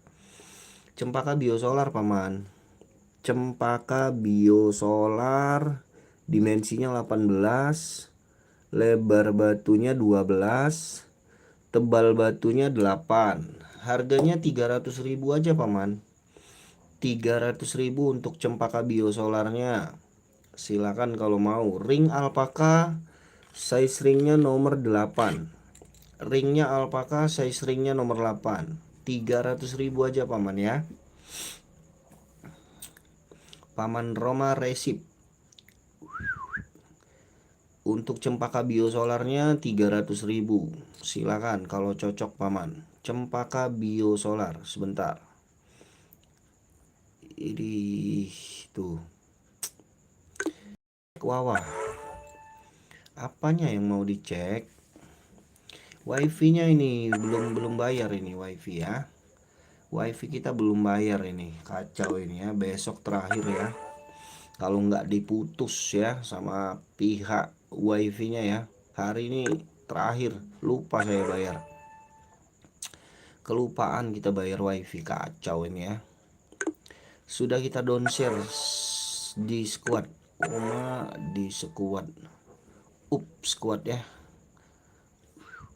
[SPEAKER 1] paman. Cempaka Biosolar, dimensinya 18, lebar batunya 12, tebal batunya 8. Harganya 300.000 aja paman. 300.000 untuk cempaka biosolarnya. Silakan kalau mau. Ring alpaka, size ringnya nomor 8. Ringnya alpaka, size ringnya nomor 8. 300.000 aja paman ya. Paman Roma Resip. Untuk cempaka biosolarnya 300.000. Silakan kalau cocok paman. Cempaka biosolar, sebentar. Ini tuh. Wah, apanya yang mau dicek? Wifi-nya ini belum bayar ini wifi ya. Wifi kita belum bayar ini, kacau ini ya. Besok terakhir ya. Kalau nggak diputus ya sama pihak wifi-nya ya. Hari ini terakhir, lupa saya bayar. Kelupaan kita bayar wifi, kacau ini ya. Sudah kita down share di squad, di squad, squad ya.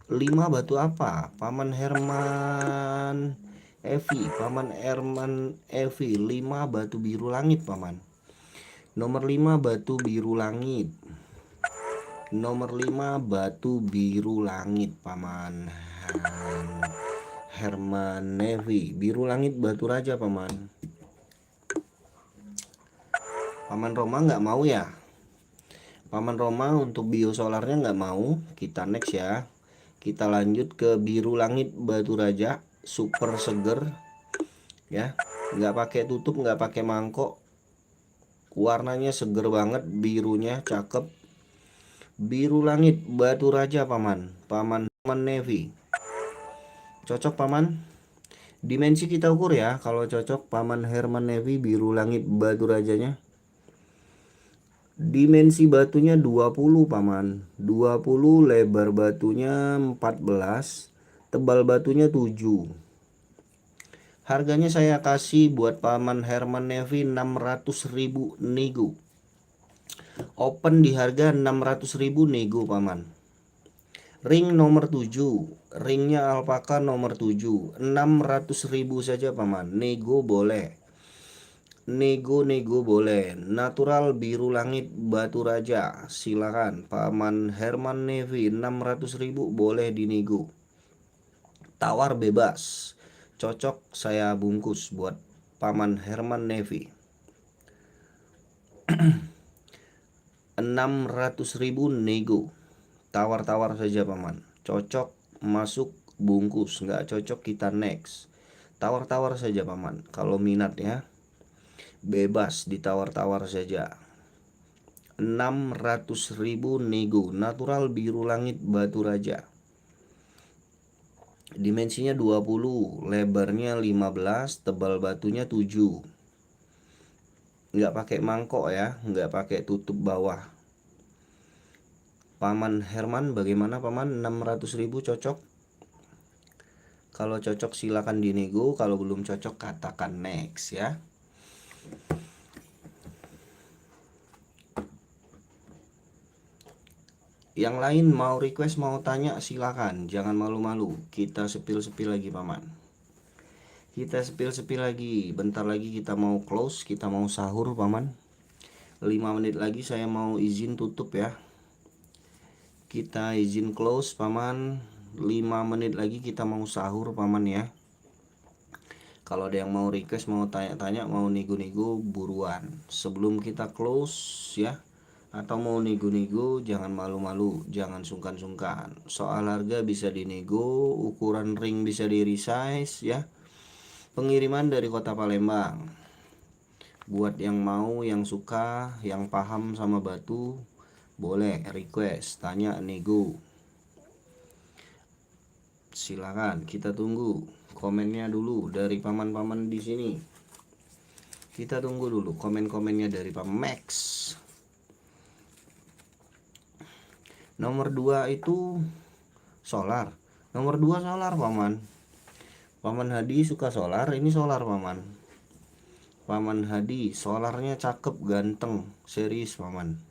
[SPEAKER 1] 5 batu apa? Paman Herman Evi, Paman Herman Evi, 5 batu biru langit paman. Nomor 5 batu biru langit. Nomor 5 batu biru langit paman Herman Nevi, biru langit batu raja paman. Paman Roma nggak mau ya? Paman Roma untuk biosolarnya nggak mau. Kita next ya. Kita lanjut ke biru langit batu raja, super seger ya. Nggak pakai tutup, nggak pakai mangkok. Warnanya seger banget, birunya cakep. Biru langit batu raja paman. Paman Nevi. Cocok paman? Dimensi kita ukur ya. Kalau cocok paman Herman Nevi biru langit batu rajanya. Dimensi batunya 20 paman. 20, lebar batunya 14, tebal batunya 7. Harganya saya kasih buat paman Herman Nevi 600.000 nego. Open di harga 600.000 nego paman. Ring nomor 7, ringnya alpaka nomor 7, 600.000 saja paman. Nego boleh. Nego boleh. Natural biru langit batu raja, silakan paman Herman Nevi 600.000 boleh dinego. Tawar bebas, cocok saya bungkus buat paman Herman Nevi. 600.000 nego. Tawar-tawar saja paman. Cocok masuk bungkus, nggak cocok kita next. Tawar-tawar saja paman. Kalau minat ya, bebas ditawar-tawar saja. 600.000 nego. Natural biru langit batu raja. Dimensinya 20, lebarnya 15, tebal batunya 7. Nggak pakai mangkok ya, nggak pakai tutup bawah. Paman Herman bagaimana paman? 600.000 cocok? Kalau cocok silakan dinego, kalau belum cocok katakan next ya. Yang lain mau request, mau tanya silakan, jangan malu-malu. Kita sepil-sepil lagi paman. Kita sepil-sepil lagi. Bentar lagi kita mau close, kita mau sahur paman. 5 menit lagi saya mau izin tutup ya. Kita izin close paman. 5 menit lagi kita mau sahur paman ya. Kalau ada yang mau request, mau tanya-tanya, mau nego-nego buruan sebelum kita close ya. Atau mau nego-nego jangan malu-malu, jangan sungkan-sungkan. Soal harga bisa dinego, ukuran ring bisa di resize ya. Pengiriman dari kota Palembang. Buat yang mau, yang suka, yang paham sama batu, boleh request, tanya, nego. Silakan, kita tunggu komennya dulu dari paman-paman di sini. Kita tunggu dulu komen-komennya dari Pak Max. Nomor 2 itu solar. Nomor 2 solar paman. Paman Hadi suka solar, ini solar paman. Paman Hadi, solarnya cakep ganteng, serius paman,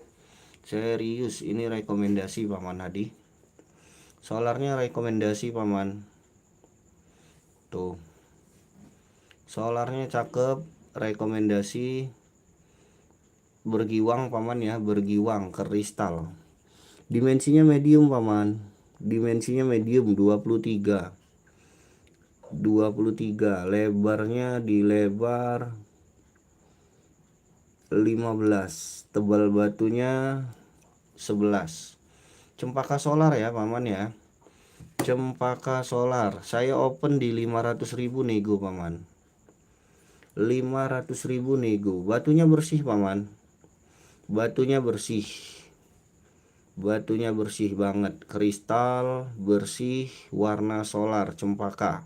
[SPEAKER 1] serius ini rekomendasi Paman Hadi, solarnya rekomendasi paman, tuh solarnya cakep, rekomendasi, bergiwang paman ya, bergiwang kristal, dimensinya medium paman, dimensinya medium 23, lebarnya di lebar 15, tebal batunya 11. Cempaka solar ya paman ya, cempaka solar saya open di 500.000 nego paman, 500.000 nego. Batunya bersih paman, batunya bersih, batunya bersih banget, kristal bersih, warna solar cempaka.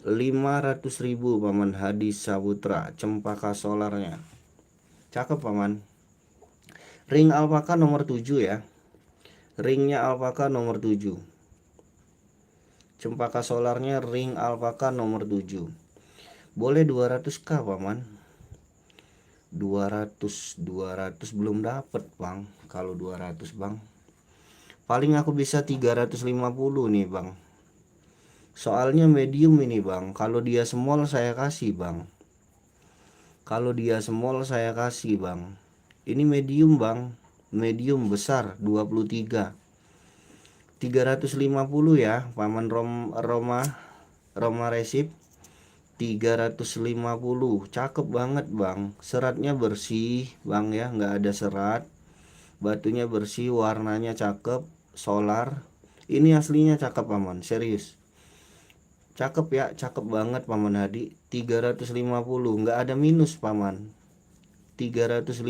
[SPEAKER 1] 500.000 Paman Hadi Saputra, cempaka solarnya cakep paman. Ring alpaka nomor 7 ya, ringnya alpaka nomor 7, cempaka solarnya ring alpaka nomor 7. Boleh 200k paman, 200 belum dapet bang. Kalau 200 bang, paling aku bisa 350 nih bang, soalnya medium ini bang. Kalau dia small saya kasih bang, kalau dia small saya kasih bang. Ini medium bang, medium besar 23, 350 ya paman. Roma Resip 350, cakep banget bang, seratnya bersih bang ya, nggak ada serat, batunya bersih, warnanya cakep, solar. Ini aslinya cakep paman, serius cakep ya, cakep banget Paman Hadi. 350 nggak ada minus paman, 350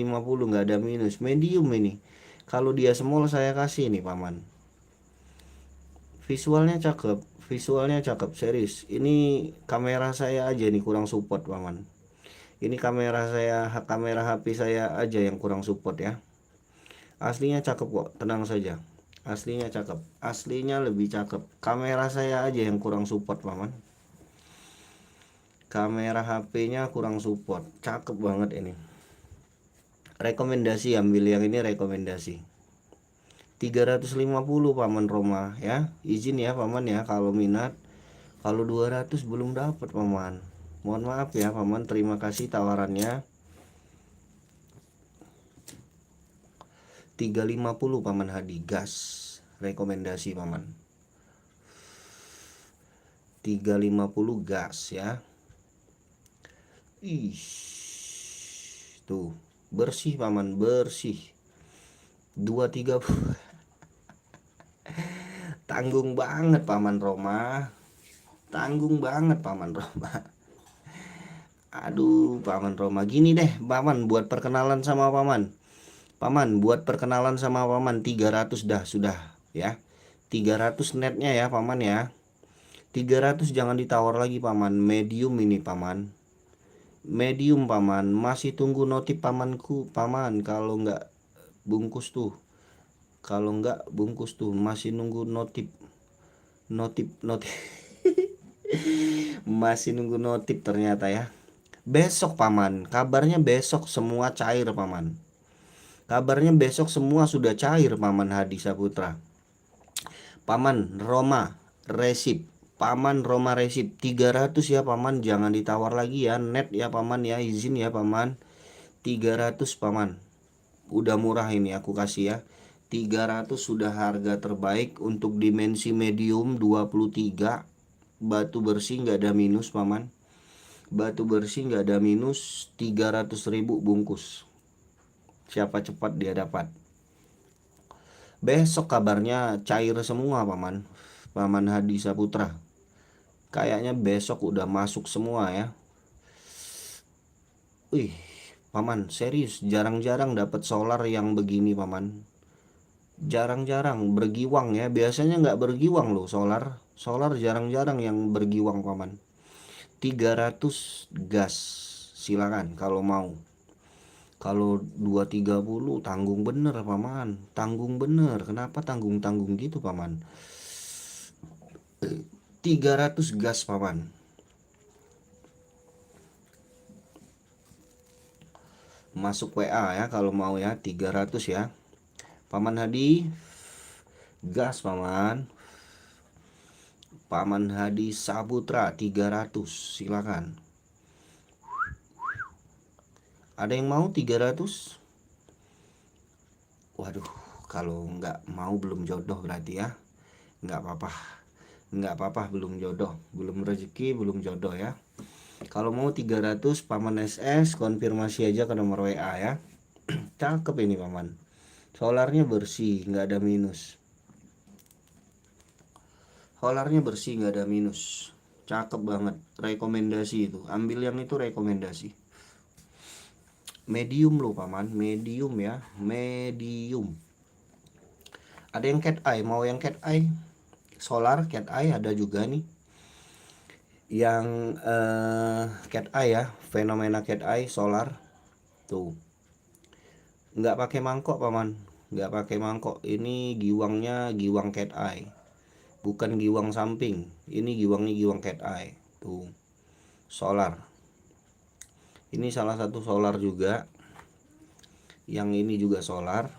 [SPEAKER 1] nggak ada minus, medium ini. Kalau dia small saya kasih nih paman. Visualnya cakep, visualnya cakep, serius. Ini kamera saya aja nih kurang support paman, ini kamera HP saya aja yang kurang support ya. Aslinya cakep kok, tenang saja, aslinya cakep, aslinya lebih cakep. Kamera saya aja yang kurang support paman, kamera HP-nya kurang support. Cakep banget ini, rekomendasi, ambil yang ini rekomendasi. 350 paman Roma ya, izin ya paman ya kalau minat. Kalau 200 belum dapat paman, mohon maaf ya paman, terima kasih tawarannya. 350 Paman Hadi, gas, rekomendasi paman, 350 gas ya. Ih, tuh bersih paman, bersih. 230 tanggung banget paman Roma, tanggung banget paman Roma. Aduh paman Roma, gini deh paman, buat perkenalan sama paman, buat perkenalan sama paman 300 dah sudah ya, 300 netnya ya paman ya. 300 jangan ditawar lagi paman, medium ini paman, medium paman. Masih tunggu notif pamanku paman, kalau nggak bungkus tuh, kalau nggak bungkus tuh, masih nunggu notif, notif masih nunggu notif ternyata ya. Besok paman, kabarnya besok semua cair paman, kabarnya besok semua sudah cair Paman Hadi Saputra. Paman Roma Resip, Paman Roma Resip 300 ya paman, jangan ditawar lagi ya, net ya paman ya, izin ya paman. 300 paman, udah murah ini aku kasih ya, 300 sudah harga terbaik untuk dimensi medium 23. Batu bersih nggak ada minus paman, batu bersih nggak ada minus. 300.000 bungkus, siapa cepat dia dapat. Besok kabarnya cair semua paman, Paman Hadi Saputra. Kayaknya besok udah masuk semua ya. Wih, paman serius, jarang-jarang dapat solar yang begini paman. Jarang-jarang bergiwang ya, biasanya nggak bergiwang loh solar. Solar jarang-jarang yang bergiwang paman. 300 gas, silakan kalau mau. Kalau 230 tanggung bener paman, tanggung bener. Kenapa tanggung-tanggung gitu paman? 300 gas paman. masuk WA ya kalau mau ya, 300 ya. Paman Hadi, gas paman. Paman Hadi Saputra 300, silakan. Ada yang mau 300? Waduh, kalau nggak mau belum jodoh berarti ya. Nggak apa-apa. Nggak apa-apa, belum jodoh, belum rezeki, belum jodoh ya. Kalau mau 300 Paman SS konfirmasi aja ke nomor WA ya. Cakep ini paman. Solarnya bersih, nggak ada minus. Solarnya bersih, nggak ada minus. Cakep banget. Rekomendasi itu. Ambil yang itu rekomendasi. Medium loh paman, medium ya, medium. Ada yang cat eye, mau yang cat eye? Solar cat eye ada juga nih. Yang cat eye ya, fenomena cat eye solar. Tuh. Nggak pakai mangkok paman, nggak pakai mangkok. Ini giwangnya giwang cat eye, bukan giwang samping. Ini giwangnya giwang cat eye. Tuh, solar. Ini salah satu solar juga. Yang ini juga solar.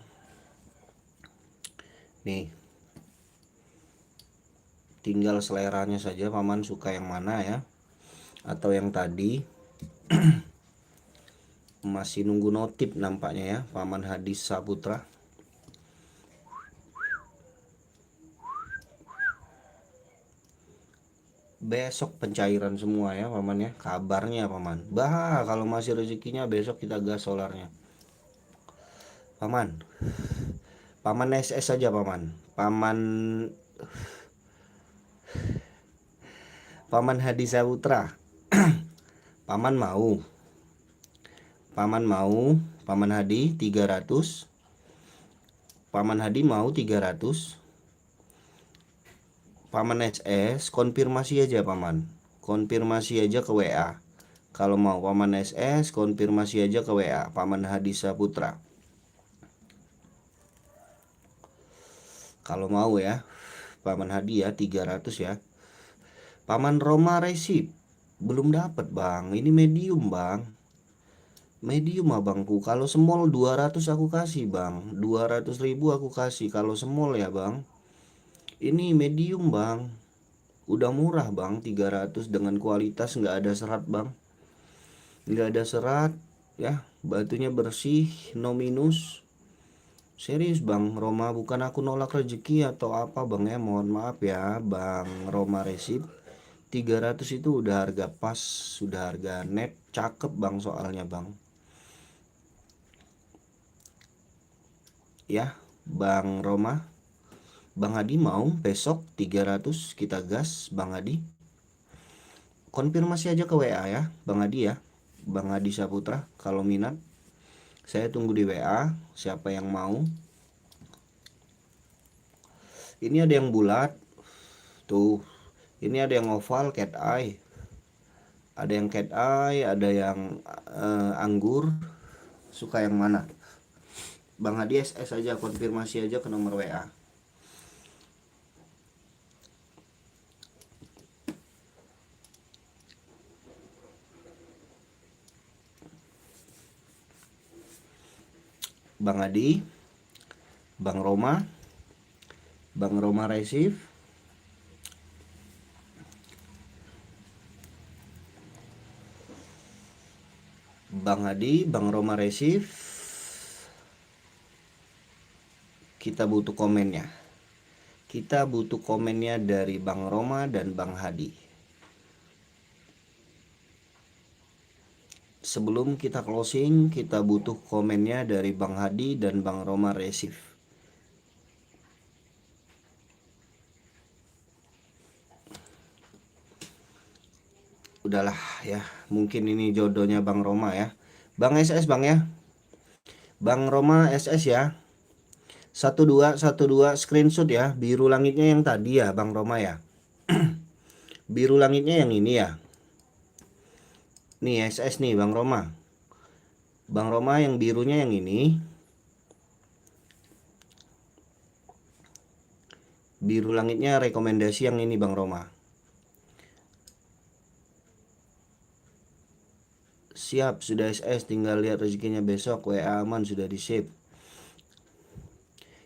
[SPEAKER 1] Nih, tinggal seleranya saja paman suka yang mana ya, atau yang tadi. Masih nunggu notif nampaknya ya, Paman Hadi Saputra. Besok pencairan semua ya paman ya, kabarnya paman. Bah, kalau masih rezekinya besok kita gas solarnya. Paman, paman SS saja paman. Paman Hadi Saputra. Paman mau. Paman mau, Paman Hadi 300. Paman Hadi mau 300. Paman SS konfirmasi aja paman. Konfirmasi aja ke WA. Kalau mau Paman SS konfirmasi aja ke WA Paman Hadi Saputra. Kalau mau ya, Paman Hadi ya 300 ya. Paman Roma Resip belum dapat bang. Ini medium bang. Medium abangku. Kalau small 200 aku kasih bang. 200.000 aku kasih kalau small ya bang. Ini medium bang. Udah murah bang, 300 dengan kualitas, nggak ada serat bang. Nggak ada serat ya. Batunya bersih, no minus. Serius bang Roma, bukan aku nolak rezeki atau apa bang ya, mohon maaf ya bang Roma Resip. 300 itu udah harga pas, sudah harga net, cakep bang soalnya bang. Ya bang Roma, Bang Hadi mau besok 300 kita gas Bang Hadi. Konfirmasi aja ke WA ya Bang Hadi ya, Bang Hadi Saputra. Kalau minat saya tunggu di WA, siapa yang mau. Ini ada yang bulat tuh, ini ada yang oval cat eye, ada yang cat eye, ada yang anggur. Suka yang mana Bang Hadi? SS aja, konfirmasi aja ke nomor WA. Bang Hadi, Bang Roma, Bang Roma Resif, Bang Hadi, Bang Roma Resif. Kita butuh komennya. Kita butuh komennya dari Bang Roma dan Bang Hadi. Sebelum kita closing, kita butuh komennya dari Bang Hadi dan Bang Roma Resif. Udahlah ya, mungkin ini jodohnya Bang Roma ya. Bang SS bang ya, Bang Roma SS ya. 1212 screenshot ya, biru langitnya yang tadi ya Bang Roma ya. Biru langitnya yang ini ya. Nih SS nih Bang Roma. Bang Roma yang birunya yang ini. Biru langitnya rekomendasi yang ini Bang Roma. Siap, sudah SS, tinggal lihat rezekinya besok. WA aman, sudah di save.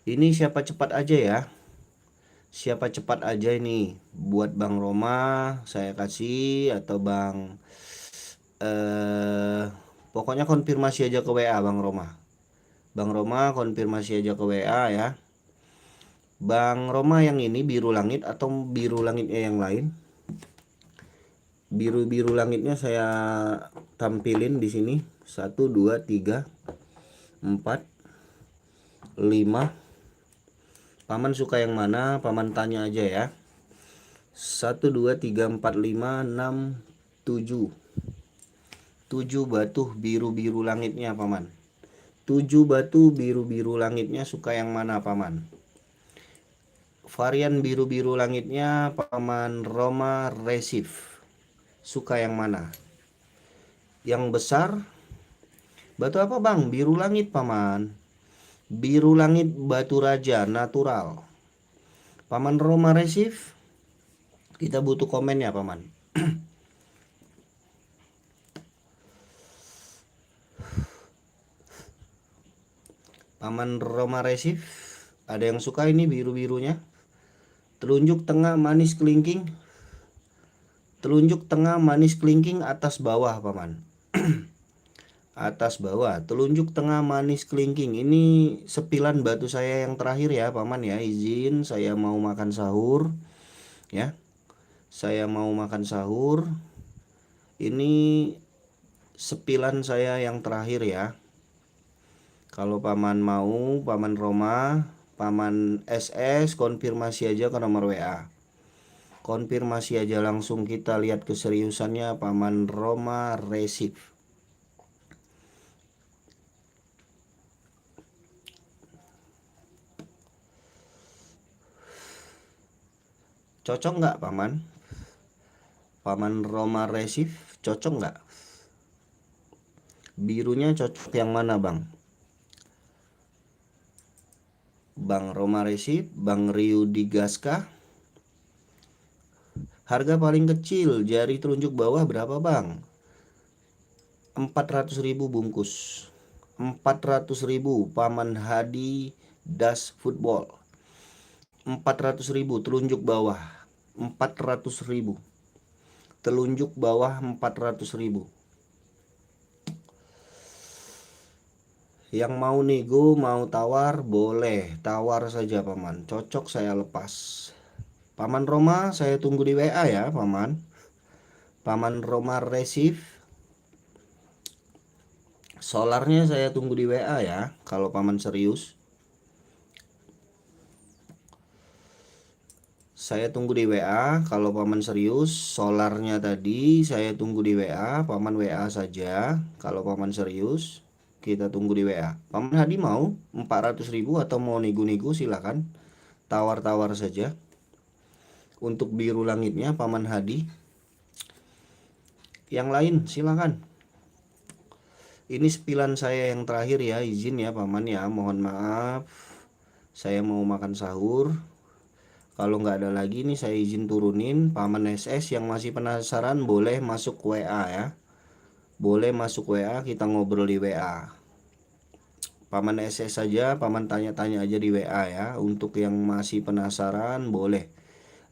[SPEAKER 1] Ini siapa cepat aja ya. Siapa cepat aja ini. Buat Bang Roma saya kasih, atau Bang pokoknya konfirmasi aja ke WA Bang Roma. Bang Roma konfirmasi aja ke WA ya. Bang Roma yang ini biru langit atau biru langitnya yang lain? Biru-biru langitnya saya tampilin di sini. 1 2 3 4 5. Paman suka yang mana? Paman tanya aja ya. 1 2 3 4 5 6 7. 7 batu biru-biru langitnya paman. 7 batu biru-biru langitnya suka yang mana paman? Varian biru-biru langitnya paman Roma Resif. Suka yang mana? Yang besar? Batu apa bang? Biru langit paman. Biru langit batu raja natural. Paman Roma Resif. Kita butuh komen ya paman. Paman Roma Resif. Ada yang suka ini biru-birunya? Telunjuk tengah manis kelingking. Telunjuk tengah manis kelingking atas bawah paman. Atas bawah, telunjuk tengah manis kelingking. Ini sepilan batu saya yang terakhir ya paman ya. Izin saya mau makan sahur ya. Saya mau makan sahur. Ini sepilan saya yang terakhir ya. Kalau paman mau, paman Roma, paman SS konfirmasi aja ke nomor WA. Konfirmasi aja langsung, kita lihat keseriusannya paman Roma Resif. Cocok nggak paman? Paman Roma Resif cocok nggak? Birunya cocok yang mana bang? Bang Roma Resif, Bang Riu Digaska. Harga paling kecil jari telunjuk bawah berapa bang? 400.000 bungkus. 400.000 paman Hadi Das Football. 400.000 telunjuk bawah. 400.000 telunjuk bawah. 400.000. Yang mau nego, mau tawar, boleh tawar saja paman. Cocok saya lepas. Paman Roma saya tunggu di WA ya paman. Paman Roma Resif. Solarnya saya tunggu di WA ya. Kalau paman serius, saya tunggu di WA. Kalau paman serius, solarnya tadi saya tunggu di WA. Paman WA saja. Kalau paman serius, kita tunggu di WA. Paman Hadi mau 400.000 atau mau nego-nego silakan. Tawar-tawar saja. Untuk biru langitnya paman Hadi. Yang lain silakan. Ini sepilan saya yang terakhir ya. Izin ya paman ya. Mohon maaf. Saya mau makan sahur. Kalau nggak ada lagi nih saya izin turunin. Paman SS yang masih penasaran boleh masuk WA ya. Boleh masuk WA, kita ngobrol di WA. Paman SS saja, paman tanya-tanya aja di WA ya. Untuk yang masih penasaran boleh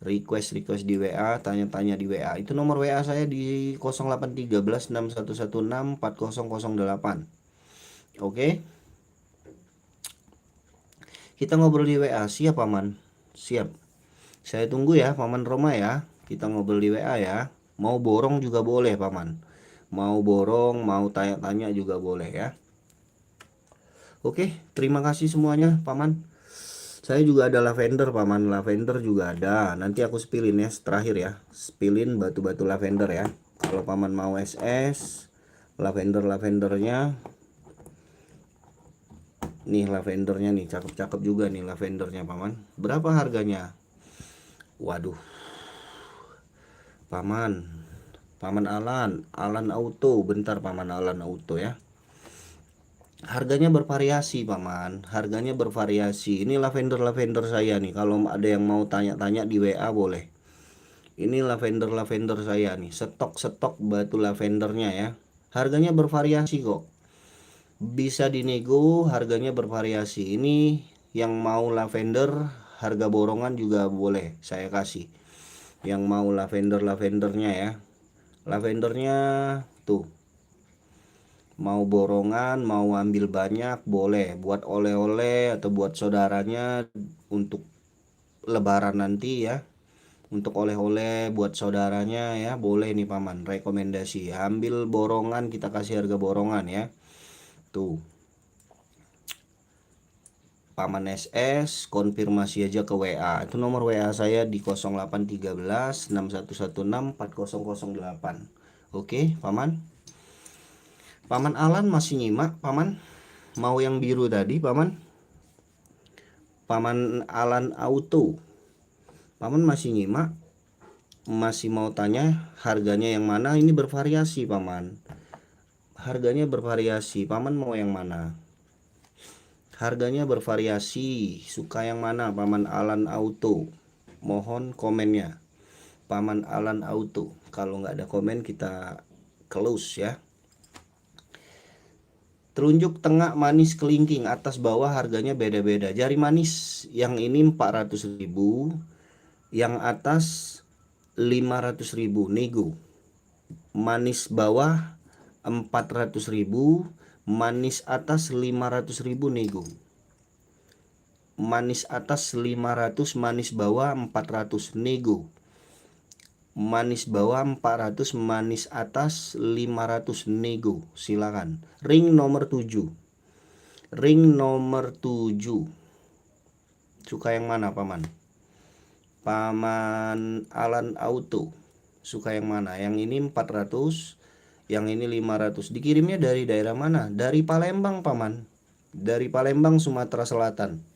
[SPEAKER 1] request di WA, tanya-tanya di WA. Itu nomor WA saya di 081361164008. Oke. Kita ngobrol di WA, siap paman? Siap. Saya tunggu ya paman Roma ya. Kita ngobrol di WA ya. Mau borong juga boleh paman. Mau borong, mau tanya-tanya juga boleh ya. Oke, terima kasih semuanya paman. Saya juga ada lavender paman, lavender juga ada. Nanti aku spillin ya terakhir ya. Spillin batu-batu lavender ya. Kalau paman mau SS, lavendernya. Nih lavendernya nih, cakep-cakep juga nih lavendernya paman. Berapa harganya? Waduh. Paman Alan Auto, bentar paman Alan Auto ya. Harganya bervariasi paman, harganya bervariasi. Ini lavender saya nih. Kalau ada yang mau tanya-tanya di WA boleh. Ini lavender saya nih. Stok batu lavendernya ya. Harganya bervariasi kok. Bisa dinego, harganya bervariasi. Ini yang mau lavender harga borongan juga boleh saya kasih. Yang mau lavendernya ya. Lavendernya tuh. Mau borongan, mau ambil banyak boleh, buat oleh-oleh atau buat saudaranya untuk lebaran nanti ya. Untuk oleh-oleh buat saudaranya ya, boleh nih paman, rekomendasi. Ambil borongan, kita kasih harga borongan ya. Tuh. Paman SS konfirmasi aja ke WA. Itu nomor WA saya di 0813 6116 4008. Oke, paman. Paman Alan masih nyimak, paman? Mau yang biru tadi, paman? Paman Alan Auto. Paman masih nyimak? Masih mau tanya harganya yang mana? Ini bervariasi, paman. Harganya bervariasi. Paman mau yang mana? Harganya bervariasi. Suka yang mana, Paman Alan Auto? Mohon komennya. Paman Alan Auto. Kalau nggak ada komen kita close ya. Telunjuk tengah manis kelingking, atas bawah harganya beda-beda. Jari manis yang ini 400.000, yang atas 500.000 nego. Manis bawah 400.000, manis atas 500.000 nego. Manis atas 500, manis bawah 400 nego. Manis bawah 400, manis atas 500 nego. Silakan. Ring nomor 7. Ring nomor 7. Suka yang mana, paman? Paman Alan Auto. Suka yang mana? Yang ini 400, yang ini 500. Dikirimnya dari daerah mana? Dari Palembang, paman. Dari Palembang, Sumatera Selatan.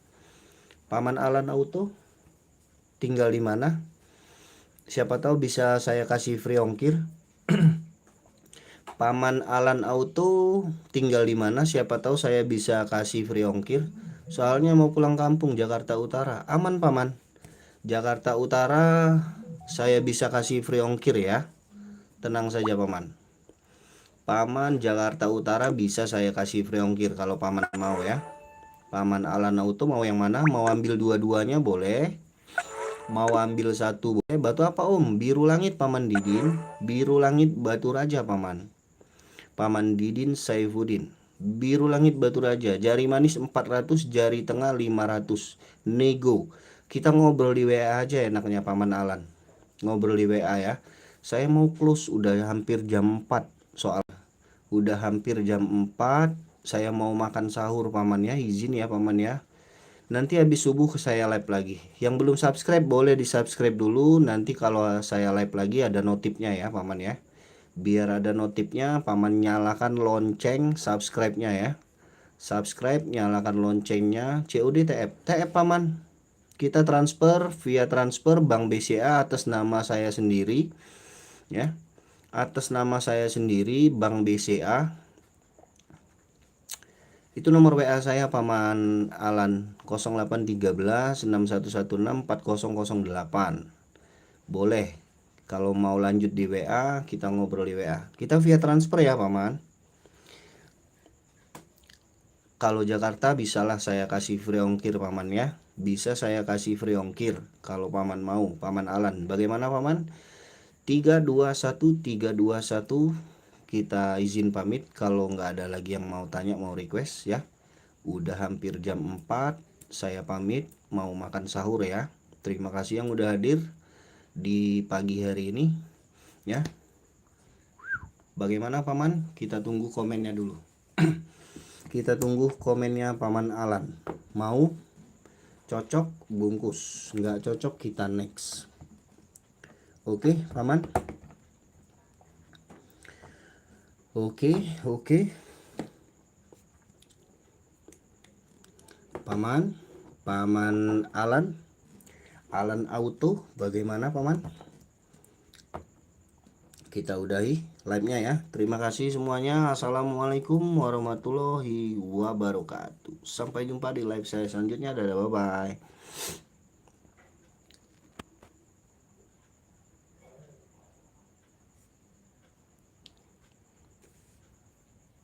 [SPEAKER 1] Paman Alan Auto tinggal di mana? Siapa tahu bisa saya kasih free ongkir. Paman Alan Auto tinggal di mana? Siapa tahu saya bisa kasih free ongkir. Soalnya mau pulang kampung Jakarta Utara. Aman, paman. Jakarta Utara saya bisa kasih free ongkir ya. Tenang saja, paman. Paman Jakarta Utara bisa saya kasih free ongkir kalau paman mau ya. Paman Alan Auto mau yang mana? Mau ambil dua-duanya boleh. Mau ambil satu boleh. Batu apa, Om? Biru langit, Paman Didin. Biru langit batu raja, paman. Paman Didin Saifuddin. Biru langit batu raja. Jari manis 400, jari tengah 500. Nego. Kita ngobrol di WA aja enaknya, Paman Alan. Ngobrol di WA ya. Saya mau close udah hampir jam 4 soal. Udah hampir jam 4. Saya mau makan sahur, paman ya. Izin ya, paman ya. Nanti habis subuh saya live lagi. Yang belum subscribe boleh di subscribe dulu. Nanti kalau saya live lagi ada notifnya ya, paman ya. Biar ada notifnya, paman nyalakan lonceng subscribe-nya ya. Subscribe, nyalakan loncengnya. COD TF. TF, paman. Kita transfer via transfer Bank BCA atas nama saya sendiri ya. Atas nama saya sendiri, Bank BCA. Itu nomor WA saya, Paman Alan, 0813 6116 4008. Boleh. Kalau mau lanjut di WA, kita ngobrol di WA. Kita via transfer ya, paman. Kalau Jakarta bisalah saya kasih free ongkir, paman ya. Bisa saya kasih free ongkir kalau paman mau, Paman Alan. Bagaimana, paman? 321 kita izin pamit. Kalau nggak ada lagi yang mau tanya, mau request ya. Udah hampir jam 4, saya pamit mau makan sahur ya. Terima kasih yang udah hadir di pagi hari ini ya. Bagaimana, paman? Kita tunggu komennya dulu. Kita tunggu komennya Paman Alan. Mau? Cocok bungkus, nggak cocok kita next. Oke, paman. Oke. Paman Alan Auto, bagaimana, paman? Kita udahi live-nya ya. Terima kasih semuanya. Assalamualaikum warahmatullahi wabarakatuh. Sampai jumpa di live saya selanjutnya. Dadah, bye bye.